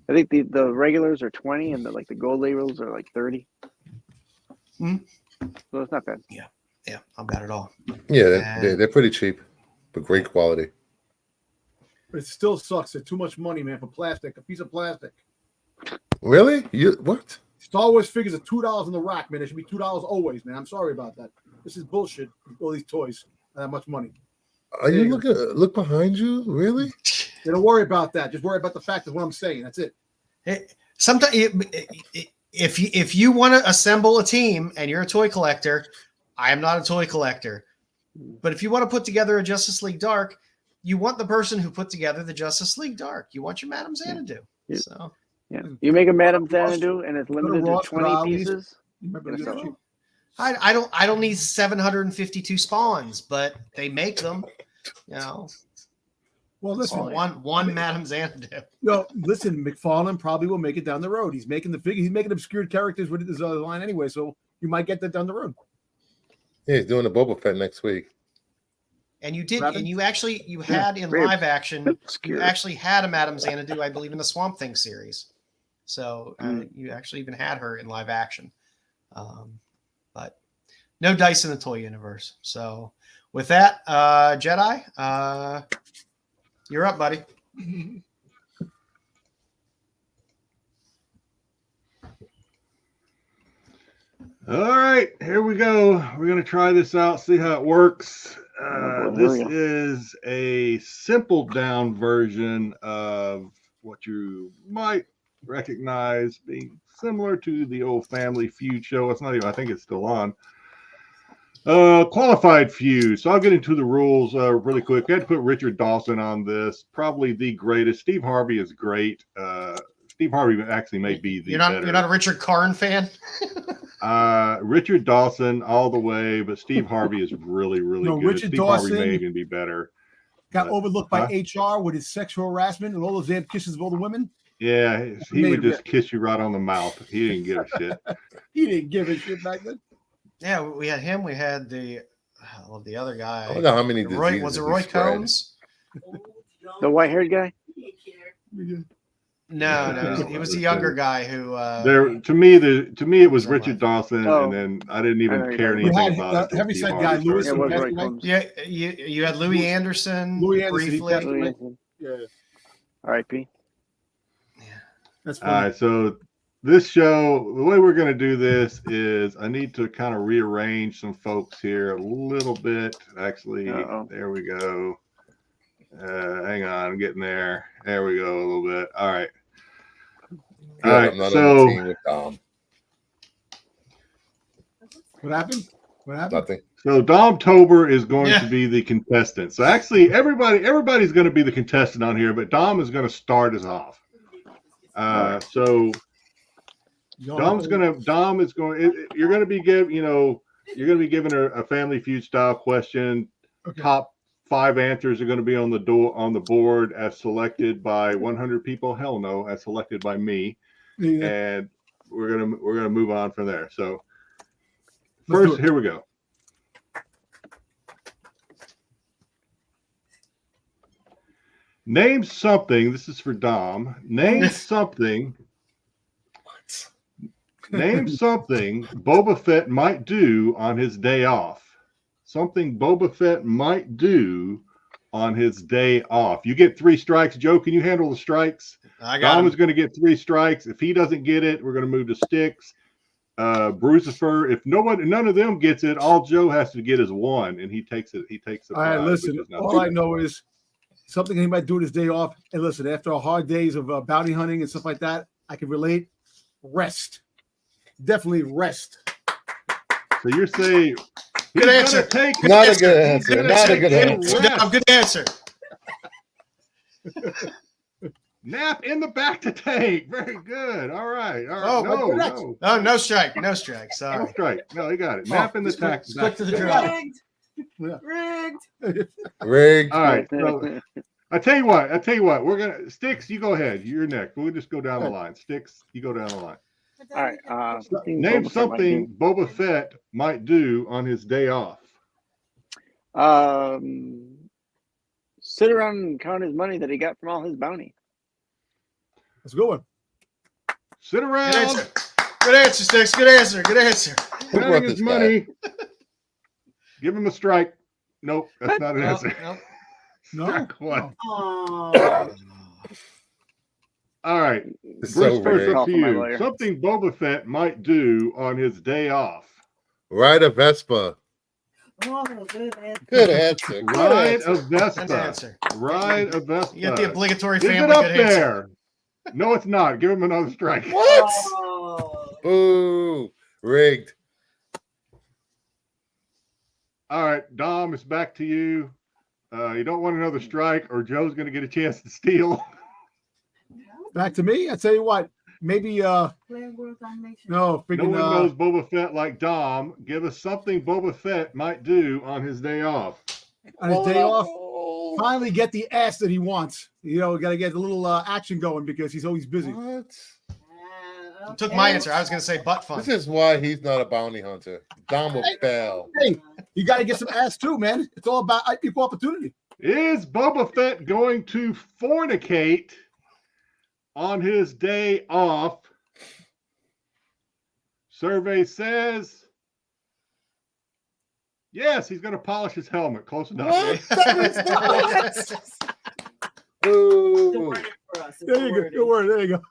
I think the regulars are 20 and the gold labels are like 30. Mm-hmm. So it's not bad. Yeah, not bad at all. Yeah, they're pretty cheap, but great quality. But it still sucks. It's too much money, man, for plastic. A piece of plastic. Really? What? Star Wars figures are $2 in the rack, man. It should be $2 always, man. I'm sorry about that. This is bullshit. All these toys, that much money. Are you look behind you? Really? They don't worry about that. Just worry about the fact of what I'm saying. That's it. Sometimes, if you want to assemble a team and you're a toy collector, I am not a toy collector. But if you want to put together a Justice League Dark, you want the person who put together the Justice League Dark. You want your Madame Xanadu. Yeah. So yeah, you make a Madame Xanadu and it's limited to 20 pieces. I don't need 752 spawns, but they make them. You know. Well, listen, one Madame Xanadu. No, listen, McFarlane probably will make it down the road. He's making the figure. He's making obscure characters with his other line anyway, so you might get that down the road. Yeah, he's doing the Boba Fett next week. And you did, and you had in live action, you actually had a Madame Xanadu, I believe, in the Swamp Thing series. So you actually even had her in live action. But no dice in the toy universe. So with that, Jedi, you're up, buddy. All right, here we go. We're going to try this out, see how it works. This is a simple down version of what you might recognize being similar to the old Family Feud show. It's not even, I think it's still on. Qualified feud. So I'll get into the rules really quick. I had to put Richard Dawson on this. Probably the greatest. Steve Harvey is great. Steve Harvey actually may be the better. You're not a Richard Karn fan? Richard Dawson all the way, but Steve Harvey is really, really good. Richard Steve Dawson Harvey may even be better. Got overlooked by HR with his sexual harassment and all those damn kisses of all the women. Yeah, he would just kiss you right on the mouth. He didn't give a shit. He didn't give a shit back then. Yeah, we had him. We had the other guy. I don't know how many was it Roy Combs? The white-haired guy? No, he was the younger guy who. To me, it was Richard Dawson, and then I didn't even care anything about it. Heavyset guy, Lewis. Yeah, you had Louis Anderson. Briefly. Yeah. R.I.P. Yeah, that's funny. All right, so this show, the way we're going to do this is I need to kind of rearrange some folks here a little bit. Actually, there we go. Hang on, I'm getting there. There we go, a little bit. All right. All right. So, what happened? Nothing. So Dom Tober is going to be the contestant. So actually, everybody's going to be the contestant on here, but Dom is going to start us off. So you're going to be given a Family Feud style question. Okay. Top 5 answers are going to be on the board as selected by 100 people. Hell no, as selected by me. Yeah. And we're gonna move on from there. So first, here we go. Name something. This is for Dom. Name something. Name something Boba Fett might do on his day off. Something Boba Fett might do on his day off. You get 3 strikes. Joe, can you handle the strikes? I got Dom is going to get 3 strikes. If he doesn't get it, we're going to move to Styx. Brucifer. If none of them gets it, all Joe has to get is one, and he takes it. He takes it. All right, listen. All I know is something he might do his day off. And listen, after a hard days of bounty hunting and stuff like that, I can relate. Rest, definitely rest. So you're saying good answer? Not a good answer. Not a good answer. Good answer. Nap in the back to tank. Very good. All right. Oh, no strike. No strike. Sorry. No strike. No, he got it. Nap in the tank. Quick to the draw. Rigged. All right. So, I tell you what. We're gonna Styx. You go ahead. You're next. We'll just go down the line. Styx, you go down the line. All right. Name something Boba Fett might do on his day off. Sit around and count his money that he got from all his bounty. Let's go. Sit around. Good answer, Styx. Good answer. Counting his money. Give him a strike. Nope, that's not an answer. Nope. Not quite. Oh. All right. So Bruce, first up to you. lawyer. Something Boba Fett might do on his day off. Ride a Vespa. Oh, good answer. Good answer. Good Ride answer. a Good Vespa. answer. Ride a Vespa. You get the obligatory Is family. it up Good answer. there? No, it's not. Give him another strike. What? Oh. Boo. Rigged. All right, Dom, it's back to you. You don't want another strike, or Joe's going to get a chance to steal. Back to me. I tell you what. Maybe No. No freaking one knows Boba Fett like Dom. Give us something Boba Fett might do on his day off. on his day off. Finally get the ass that he wants. You know, got to get a little action going because he's always busy. What? You took my answer. I was going to say butt fun. This is why he's not a bounty hunter. Dom will fail. Hey, you got to get some ass too, man. It's all about equal opportunity. Is Boba Fett going to fornicate on his day off? Survey says yes, he's going to polish his helmet. Close enough. What? Boo. There you go. Good word. There you go.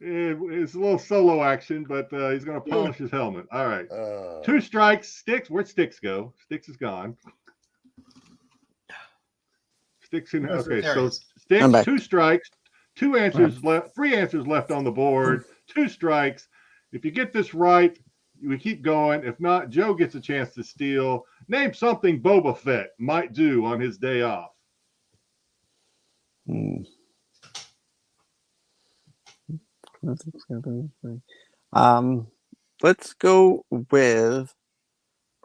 It's a little solo action, but he's going to polish his helmet. All right. 2 strikes. Styx. Where'd Styx go? Styx is gone. Styx in. Okay, so Styx, 2 strikes, 2 answers left, 3 answers left on the board, 2 strikes. If you get this right, we keep going. If not, Joe gets a chance to steal. Name something Boba Fett might do on his day off. Let's go with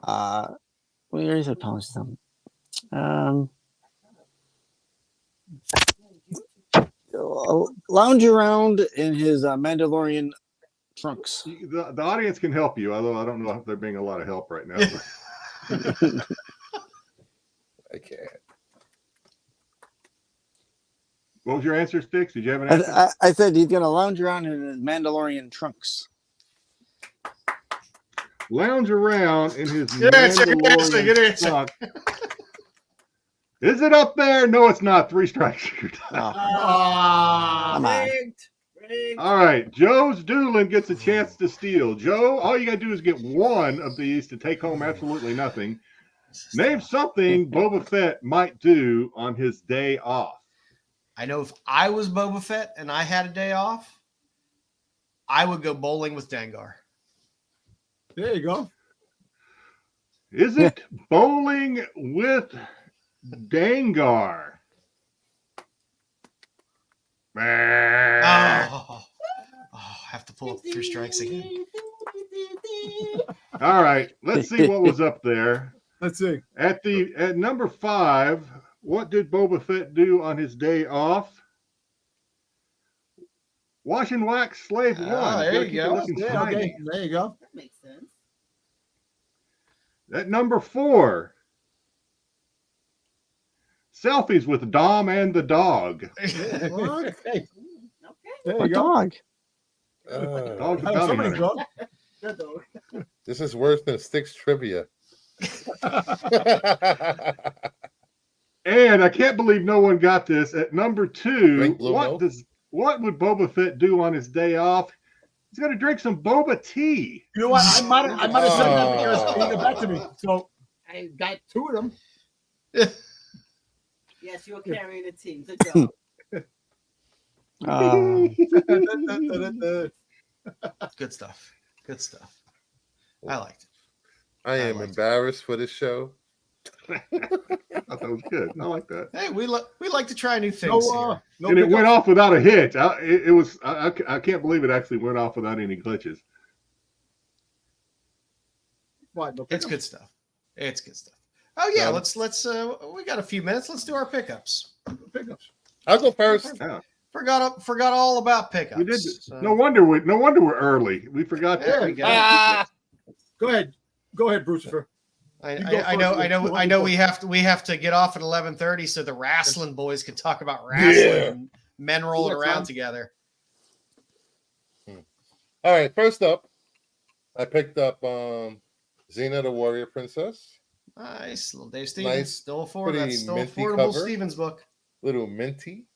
well, you already said polish them. Lounge around in his Mandalorian trunks. The audience can help you, although I don't know if they're being a lot of help right now. I can't. What was your answer, Styx? Did you have an answer? I said he's going to lounge around in his Mandalorian trunks. Lounge around in his Good answer. Good answer. Good answer. trunk. Is it up there? No, it's not. 3 strikes. You're done. Come on. All right. Joe's Doolin gets a chance to steal. Joe, all you got to do is get 1 of these to take home absolutely nothing. Name something Boba Fett might do on his day off. I know if I was Boba Fett and I had a day off, I would go bowling with Dengar. There you go. Is it bowling with Dengar? Oh, I have to pull up 3 strikes again. All right. Let's see what was up there. Let's see. At number 5, what did Boba Fett do on his day off? Wash and wax slave 1. There you go. Yeah, okay. There you go. That makes sense. At number 4, selfies with Dom and the dog. What? Hey, Okay. there you What go. dog? Dog's a Oh, bounty somebody's hunter. dog. Good dog. This is worse than Styx trivia. And I can't believe no one got this. At number 2, Drink blue milk? what would Boba Fett do on his day off? He's got to drink some boba tea. You know what? I might have said that because he didn't get back to me. So I got two of them. Yes, you're carrying the team. Good job. Good stuff. Good stuff. I liked it. I am embarrassed for this show. I thought that was good. I like that. Hey, we like to try new things. No And it went off without a hitch. I can't believe it actually went off without any glitches. What? No It's pickups? good stuff. It's good stuff. Oh yeah, Um, let's we got a few minutes. Let's do our pickups. Pickups. I'll go first. Yeah. Forgot all about pickups. We did. So- No wonder we're early. We forgot There that. we go. Go ahead, Brucifer. I You go know. first. We have to get off at 11:30 so the wrestling boys can talk about wrestling. Yeah. And men rolling That's around fine. together. All right, first up, I picked up Xena the Warrior Princess. Nice, little Dave Stevens. Nice, Still pretty that's still minty affordable cover. Stevens book. Little minty.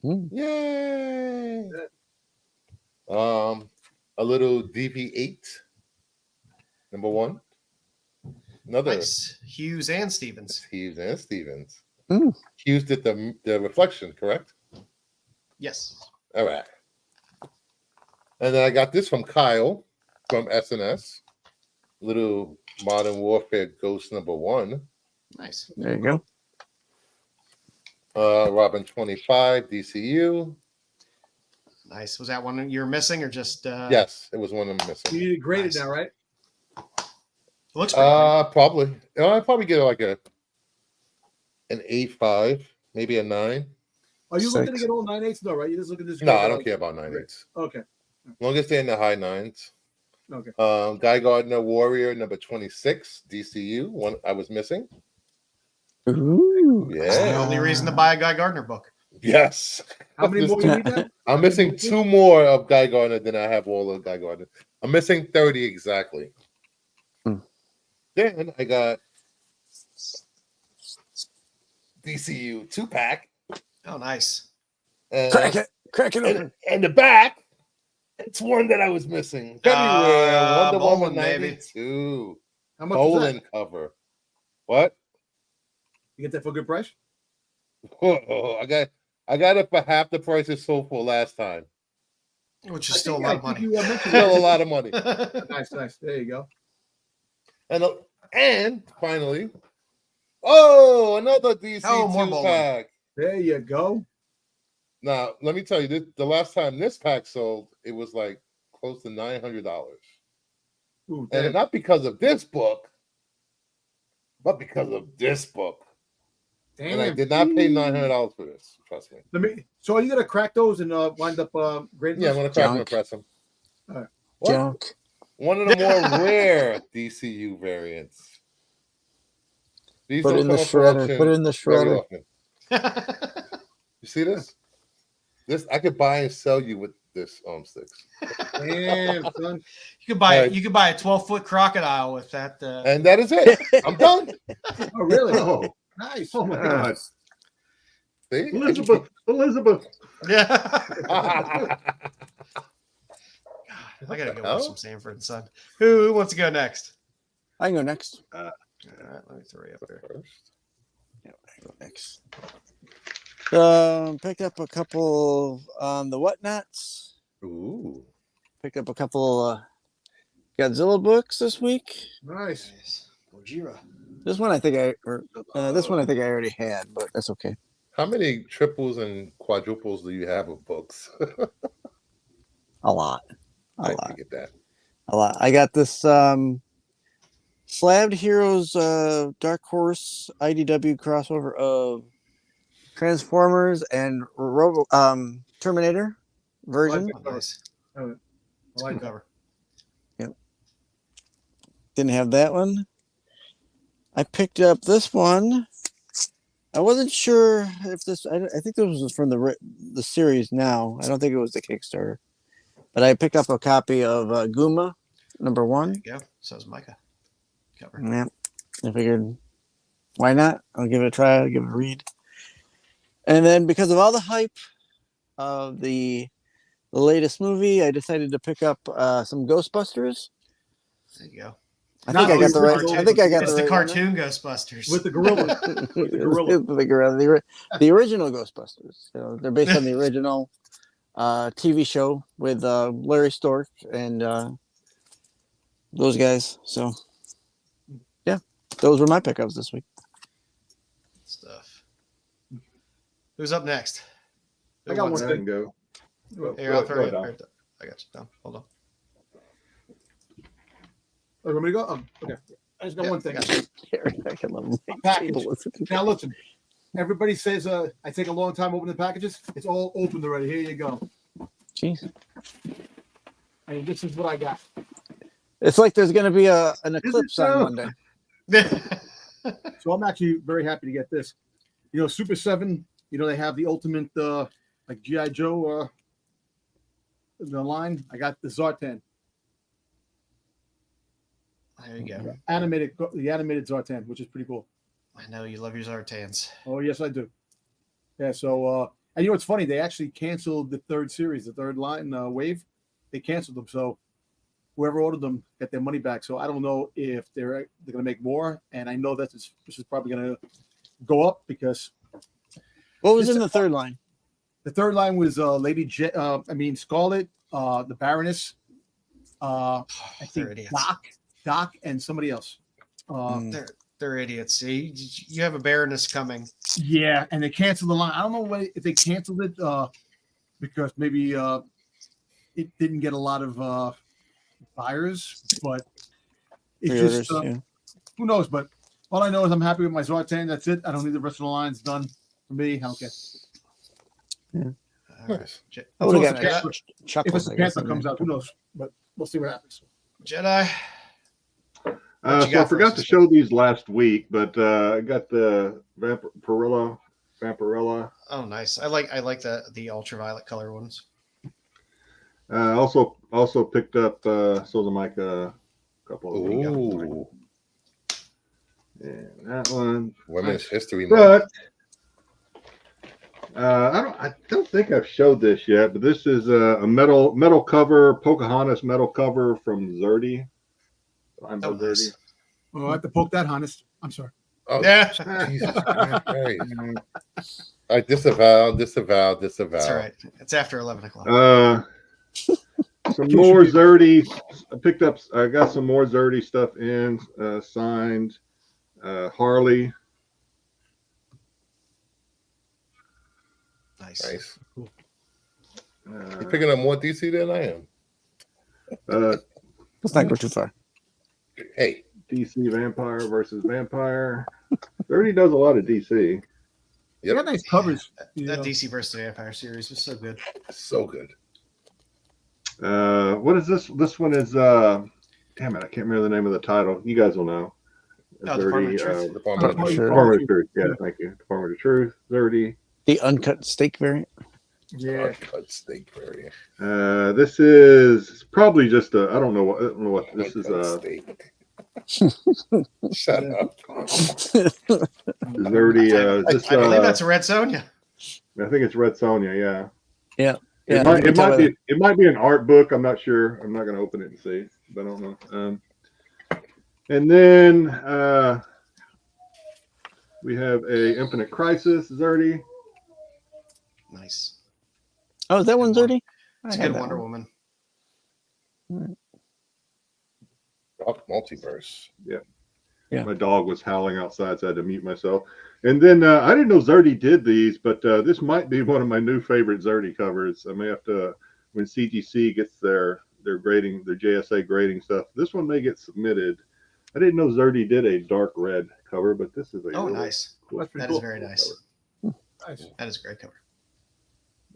Mm. Yay! A little DV8, number 1. Another Nice, Hughes and Stevens. Hughes and Stevens. Mm. Hughes did the reflection, correct? Yes. All right. And then I got this from Kyle from SNS. Little Modern Warfare Ghost number 1. Nice. There you go. Robin 25 DCU. Nice. Was that one you're missing or just? Yes, it was one I'm missing. You need to grade Nice. it now, right? Looks pretty good. Probably. I'd probably get like an 8.5, maybe a 9. Are you looking to Six. get all 9/8? No, right? You just look at this. No, I don't care about 9.8s. Okay. As long as they're in the high 9s. Okay. Guy Gardner Warrior number 26 DCU. One I was missing. Ooh. That's the Yeah. only reason to buy a Guy Gardner book. Yes. How many more you need now? I'm missing 2 more of Guy Gardner than I have all of Guy Gardner. I'm missing 30 exactly. Hmm. Then I got DCU 2-pack. Oh, nice. And, Crack it open. and the back, it's one that I was missing. February, Wonder Woman Bowling, baby. 92. How much was that? Bowling cover. What? You get that for a good price? I got it for half the price it sold for last time. Which I is still a think- lot I of think money. you, mentioned Still a that. lot of money. Nice. There you go. And finally, another DC more 2-pack. There you go. Now, let me tell you, the last time this pack sold, it was like close to $900. Ooh, And damn. not because of this book, but because of this book. And I Damn. did not pay $900 for this. Trust me. So are you gonna crack those and wind up grading? Yeah, I'm those? gonna crack them and Junk. press them. All right. What? Junk. One of the more rare DCU variants. These Put it don't in the come up for shredder. auction Put it in the very shredder. often. You see this? This I could buy and sell you with this Styx. Damn, son. You could buy Right. you could buy a 12-foot crocodile with that. And that is it. I'm done. Oh, really? Oh, Nice. oh my God. See? Elizabeth. Yeah. I gotta go hell? watch some Sanford and Son. Who wants to go next? I can go next. All right, let me throw you up there. I go next. Picked up a couple on the Whatnots. Ooh. Picked up a couple Godzilla books this week. Nice. Nice. Gojira. This one I think I already had, but that's okay. How many triples and quadruples do you have of books? A lot. I get that. A lot. I got this Slabbed Heroes Dark Horse IDW crossover of Transformers and Terminator version. Oh, nice. I It's a like good that. cover. Didn't have that one. I picked up this one. I wasn't sure if this. I think this was from the series. Now I don't think it was the Kickstarter, but I picked up a copy of Guma #1. There you go. So is Micah. Cover. Yeah, I figured, why not? I'll give it a try. I'll give it a read. And then because of all the hype of the the latest movie, I decided to pick up some Ghostbusters. There you go. I think I got the right. I think I got It's the the right cartoon Ghostbusters. with the gorilla. With the gorilla. The original Ghostbusters. So they're based on the original TV show with Larry Stork and those guys. So yeah, those were my pickups this week. Stuff. Who's up next? I got one I thing. can go. Here, I'll throw Go it. ahead, I got you. Down. Hold on. Oh, you want me to go? Oh, okay. I just got Yeah, one thing. I can love them. Package. Now listen, everybody says I take a long time opening the packages. It's all opened already. Here you go. Jeez. And this is what I got. It's like there's going to be an eclipse on Monday. So I'm actually very happy to get this. You know, Super 7, you know, they have the ultimate like G.I. Joe the line. I got the Zartan. There you go. The animated Zartan, which is pretty cool. I know you love your Zartans. Oh, yes, I do. Yeah, so and you know what's funny? They actually canceled the third series, the third line wave. They canceled them. So whoever ordered them got their money back. So I don't know if they're going to make more. And I know that this is probably going to go up because What was in the third line? the third line was Scarlet, the Baroness, I think idiots. Doc, and somebody else. They're idiots. See, you have a Baroness coming. Yeah, and they canceled the line. I don't know if they canceled it because maybe it didn't get a lot of buyers, but it's just who knows. But all I know is I'm happy with my Zartan. That's it. I don't need the rest of the lines done for me. I don't care. Yeah. Nice. I would have If got it's chuckles. a Panther comes out, who knows? But we'll see what happens. Jedi. So I forgot to show these last week, but I got the Vampirella. Oh, nice. I like the ultraviolet color ones. Also picked up so Mike a couple of them. Ooh, And that one. Women's History Month. But I don't think I've showed this yet, but this is a metal cover, Pocahontas metal cover from Zerdy. I'm Oh, Zerdy. nice. Oh, I have to poke that, honest. I'm sorry. Oh, Yeah. Jesus Christ. I disavow. That's all right. It's after 11 o'clock. Some more Zerdy. I got some more Zerdy stuff in, signed. Harley. Nice. You're picking up more DC than I am. Let's not go too far. Hey, DC Vampire versus Vampire. Zerdy does a lot of DC. They got nice covers. That DC versus Vampire series was so good. so good. What is this? This one is damn it, I can't remember the name of the title. You guys will know. Department of Truth. Department of Sure. Department of Truth. Yeah, thank you. Department of Truth. Zerdy. The uncut steak variant. Yeah. Cut steak variant. This is probably just a. I don't know what this is. Uncut steak. Shut up. Zerdy. I believe that's a Red Sonja. I think it's Red Sonja. Yeah. Yeah. It might be an art book. I'm not sure. I'm not going to open it and see. I don't know. And then we have a Infinite Crisis Zerdy. Nice. Oh, is that one Zerdy? It's a good Wonder Woman. Multiverse. Yeah. My dog was howling outside, so I had to mute myself. And then I didn't know Zerdy did these, but this might be one of my new favorite Zerdy covers. I may have to, when CGC gets their grading, their JSA grading stuff, this one may get submitted. I didn't know Zerdy did a dark red cover, but this is a Oh, really nice. cool. That is very nice. Cover. Nice. That is a great cover.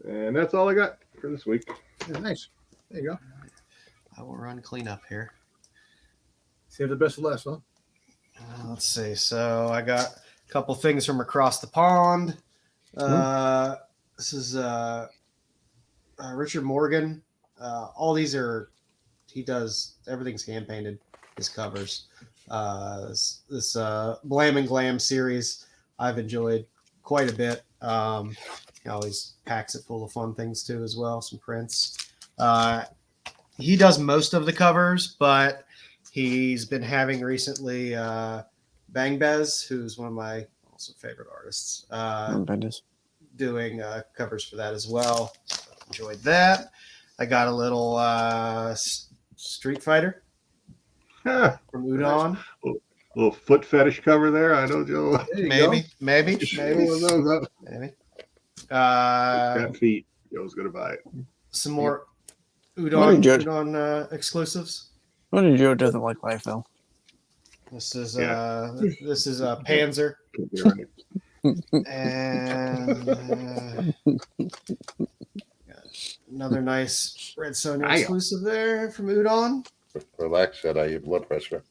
And that's all I got for this week. Yeah, nice. There you go. I will run cleanup here. Save the best for last, huh? Let's see. So I got a couple things from across the pond. This is Richard Morgan. All these he does everything's hand painted. His covers. This Blam and Glam series I've enjoyed quite a bit. He always packs it full of fun things too as well. Some prints. He does most of the covers, but he's been having recently Bang Bez, who's one of my also favorite artists, doing covers for that as well. So enjoyed that. I got a little Street Fighter Yeah, from Udon. little foot fetish cover there. I know, Joe. Maybe. Got feet. Joe's gonna buy it. Some more Udon exclusives. What did Joe doesn't like life, though? This is Panzer. And another nice Red Sonja exclusive there from Udon. Relax, Jedi, your blood pressure.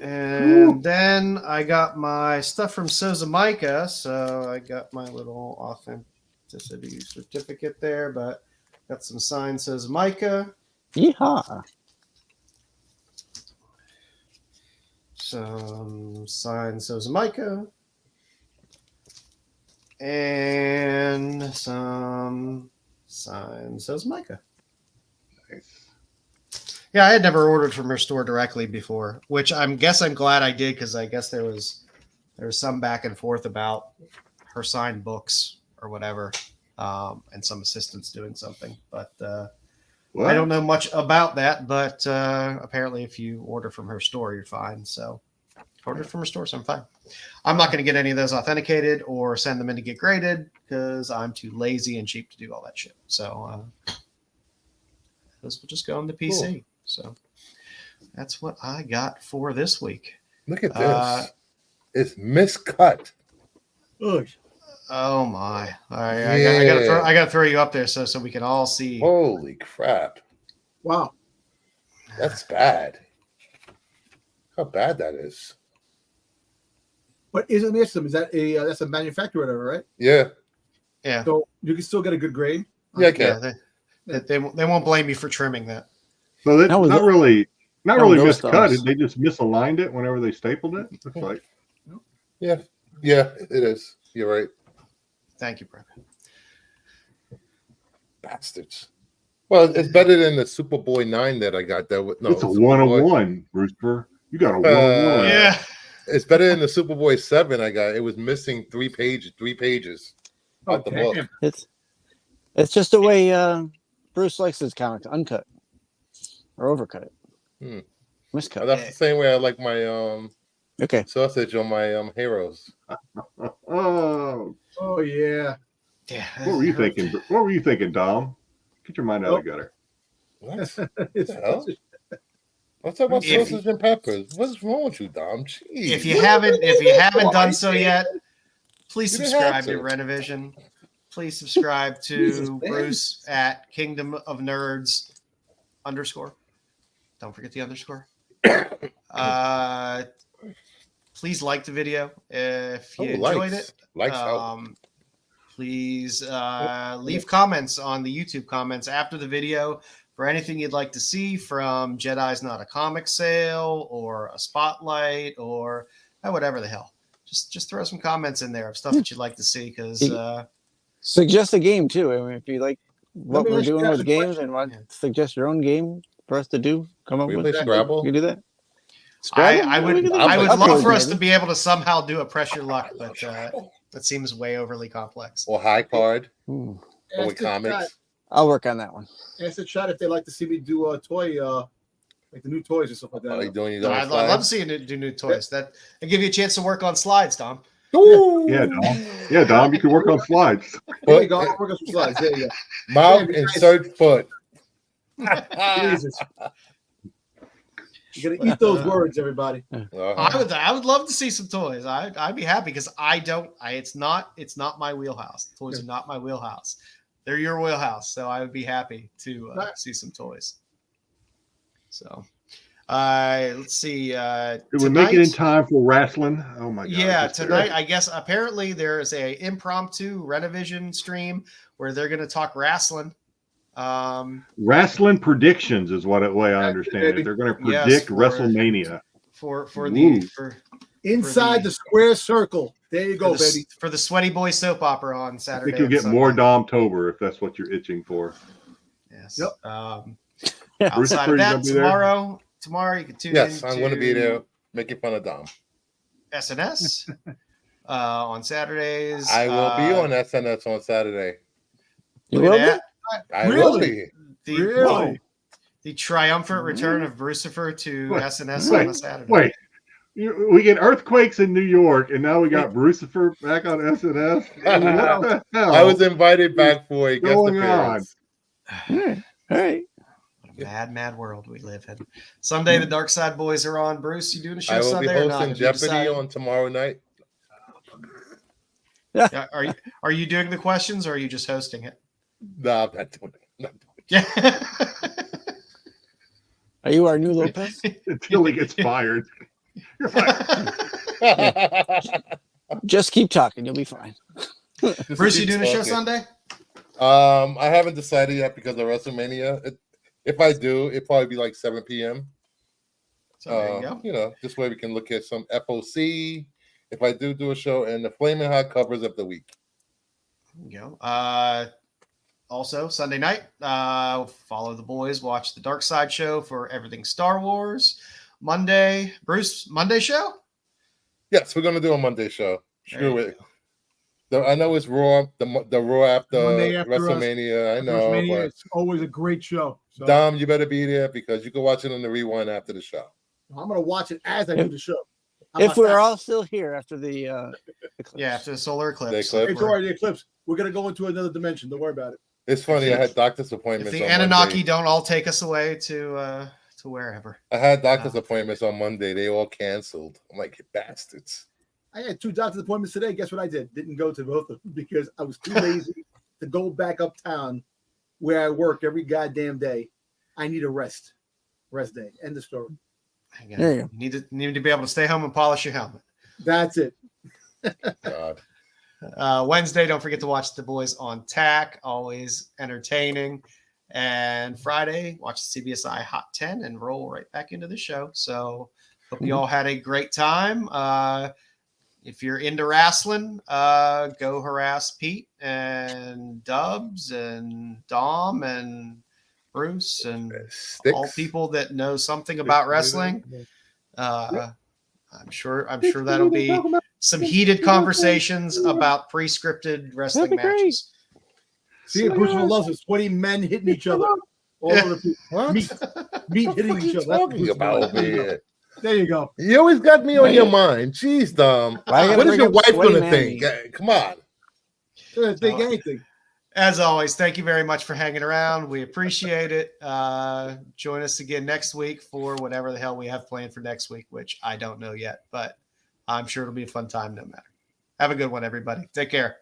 And then I got my stuff from Sozamika, so I got my little authenticity certificate there, but got some signed Sozamika. Yeehaw! Some signed Sozamika. And some signed Sozamika. Nice. Yeah, I had never ordered from her store directly before, which I'm glad I did, because I guess there was some back and forth about her signed books or whatever, and some assistants doing something. But I don't know much about that. But apparently, if you order from her store, you're fine. So I ordered from her store, so I'm fine. I'm not going to get any of those authenticated or send them in to get graded because I'm too lazy and cheap to do all that shit. So those will just go on the PC. Cool. So that's what I got for this week. Look at this. It's miscut. Oh my! All right, I gotta throw you up there so we can all see. Holy crap! Wow, that's bad. How bad that is. But isn't this them? Is that that's a manufacturer, whatever, right? Yeah. Yeah. So you can still get a good grade. Yeah, I can. Yeah, they won't blame me for trimming that. So that's not really miscut. They just misaligned it whenever they stapled it. Looks like. Yeah, it is. You're right. Thank you, Brett. Bastards. Well, it's better than the Superboy 9 that I got there with. No, it's a 101, Brewster. You got a 101. Yeah. It's better than the Superboy 7 I got. It was missing 3 pages. Out the book. It's just the way Bruce likes his comics, uncut or overcut it. Miscut. Well, that's the same way I like my sausage on my heroes. Oh yeah. Yeah. What were you thinking? What were you thinking, Dom? Get your mind out of the gutter. What the hell? Let's talk about sausage and peppers. What's wrong with you, Dom? Jeez. If you haven't done so yet, please subscribe to Renovision. Please subscribe to Bruce at Kingdom of Nerds _. Don't forget the underscore. Please like the video if you enjoyed it. Please leave comments on the YouTube comments after the video for anything you'd like to see from Jedi's Not a Comic Sale or a spotlight or whatever the hell. Just throw some comments in there of stuff that you'd like to see, because suggest a game too. I mean, if you like what we're doing with games and suggest your own game for us to do, come up with Scrabble. You do that. I would love for us to be able to somehow do a pressure luck, but that seems way overly complex. Or high card. Or with comics. I'll work on that one. Ask the chat if they like to see me do a toy, like the new toys and stuff like that. I'd love to see you do new toys. That and give you a chance to work on slides, Dom. Ooh. Yeah, Dom. Yeah, Dom, you can work on slides. There you go. I'll work on some slides. There you go. Mouth, insert foot. Jesus. You're gonna eat those words, everybody. I would love to see some toys. I'd be happy because it's not my wheelhouse. Toys are not my wheelhouse. They're your wheelhouse, so I would be happy to see some toys. So, let's see. Did we make it in time for wrestling? Oh my god! Yeah, tonight I guess apparently there is a impromptu Renovision stream where they're going to talk wrestling. Wrestling predictions is way I understand it. They're going to predict WrestleMania for inside the square circle. There you go, baby. For the Sweaty Boy soap opera on Saturday. I think you'll get more Dom-tober if that's what you're itching for. Yes. Yep. Outside of you that, gonna be there? tomorrow you can tune Yes, in. I'm going to be there making fun of Dom. SNS on Saturdays. I will be on SNS on Saturday. You Look will at be? I will Really? be. The, Really? the triumphant return of Brucifer to Wait, SNS wait, on a Saturday. Wait, we get earthquakes in New York, and now we got Brucifer back on SNS. What the hell? I was invited back for a guest going appearance. All right. What a mad world we live in. Sunday, the Dark Side Boys are on. Bruce, you doing a show I will be Sunday or not? hosting Have you Jeopardy decided? on tomorrow night. Yeah, are you doing the questions or are you just hosting it? No, I'm not doing it. Yeah. Are you our new Lopez? Until he gets fired. You're fired. Just keep talking. You'll be fine. Bruce, you doing a show Sunday? I haven't decided yet because of WrestleMania. If I do, it'd probably be like 7 p.m. So there you go. You know, this way we can look at some FOC. If I do a show and the Flaming Hot covers of the week. There you go. Also, Sunday night, follow the boys, watch the Dark Side show for everything Star Wars. Monday, Bruce, Monday show? Yes, we're gonna do a Monday show. There Screw you it. I know it's Raw, the Raw after Monday after WrestleMania. I know, WrestleMania, but it's always a great show. So Dom, you better be there because you can watch it on the rewind after the show. I'm gonna watch it as I do the show. How If about we're that? all still here after the eclipse. Yeah, after the solar eclipse. The eclipse. It's already the eclipse. We're gonna go into another dimension. Don't worry about it. It's funny. I had doctor's If appointments. the on Anunnaki Monday. don't all take us away to wherever. I had doctor's appointments on Monday. They all canceled. I'm like, you bastards. I had 2 doctor's appointments today. Guess what I did? Didn't go to both of them because I was too lazy to go back uptown where I work every goddamn day. I need a rest day. End of story. There you go. You need to be able to stay home and polish your helmet. That's it. God. Wednesday, don't forget to watch the boys on TAC, always entertaining. And Friday, watch the CBSI Hot 10 and roll right back into the show. So hope you all had a great time. If you're into wrestling, go harass Pete and Dubs and Dom and Bruce and Styx. all people that know something about wrestling. I'm sure that'll be some heated conversations about pre-scripted wrestling That'd be great. matches. See, Bruce loves it. Sweaty men hitting each other. All over the What? meat hitting each other. That's Talking Bruce about loves. me. There you go. You always got me on your mind. Jeez, Dom. Why you gotta What is bring your up wife sweaty gonna man think? meat? Come on. Doesn't think anything. As always, thank you very much for hanging around. We appreciate it. Join us again next week for whatever the hell we have planned for next week, which I don't know yet, but I'm sure it'll be a fun time no matter. Have a good one, everybody. Take care.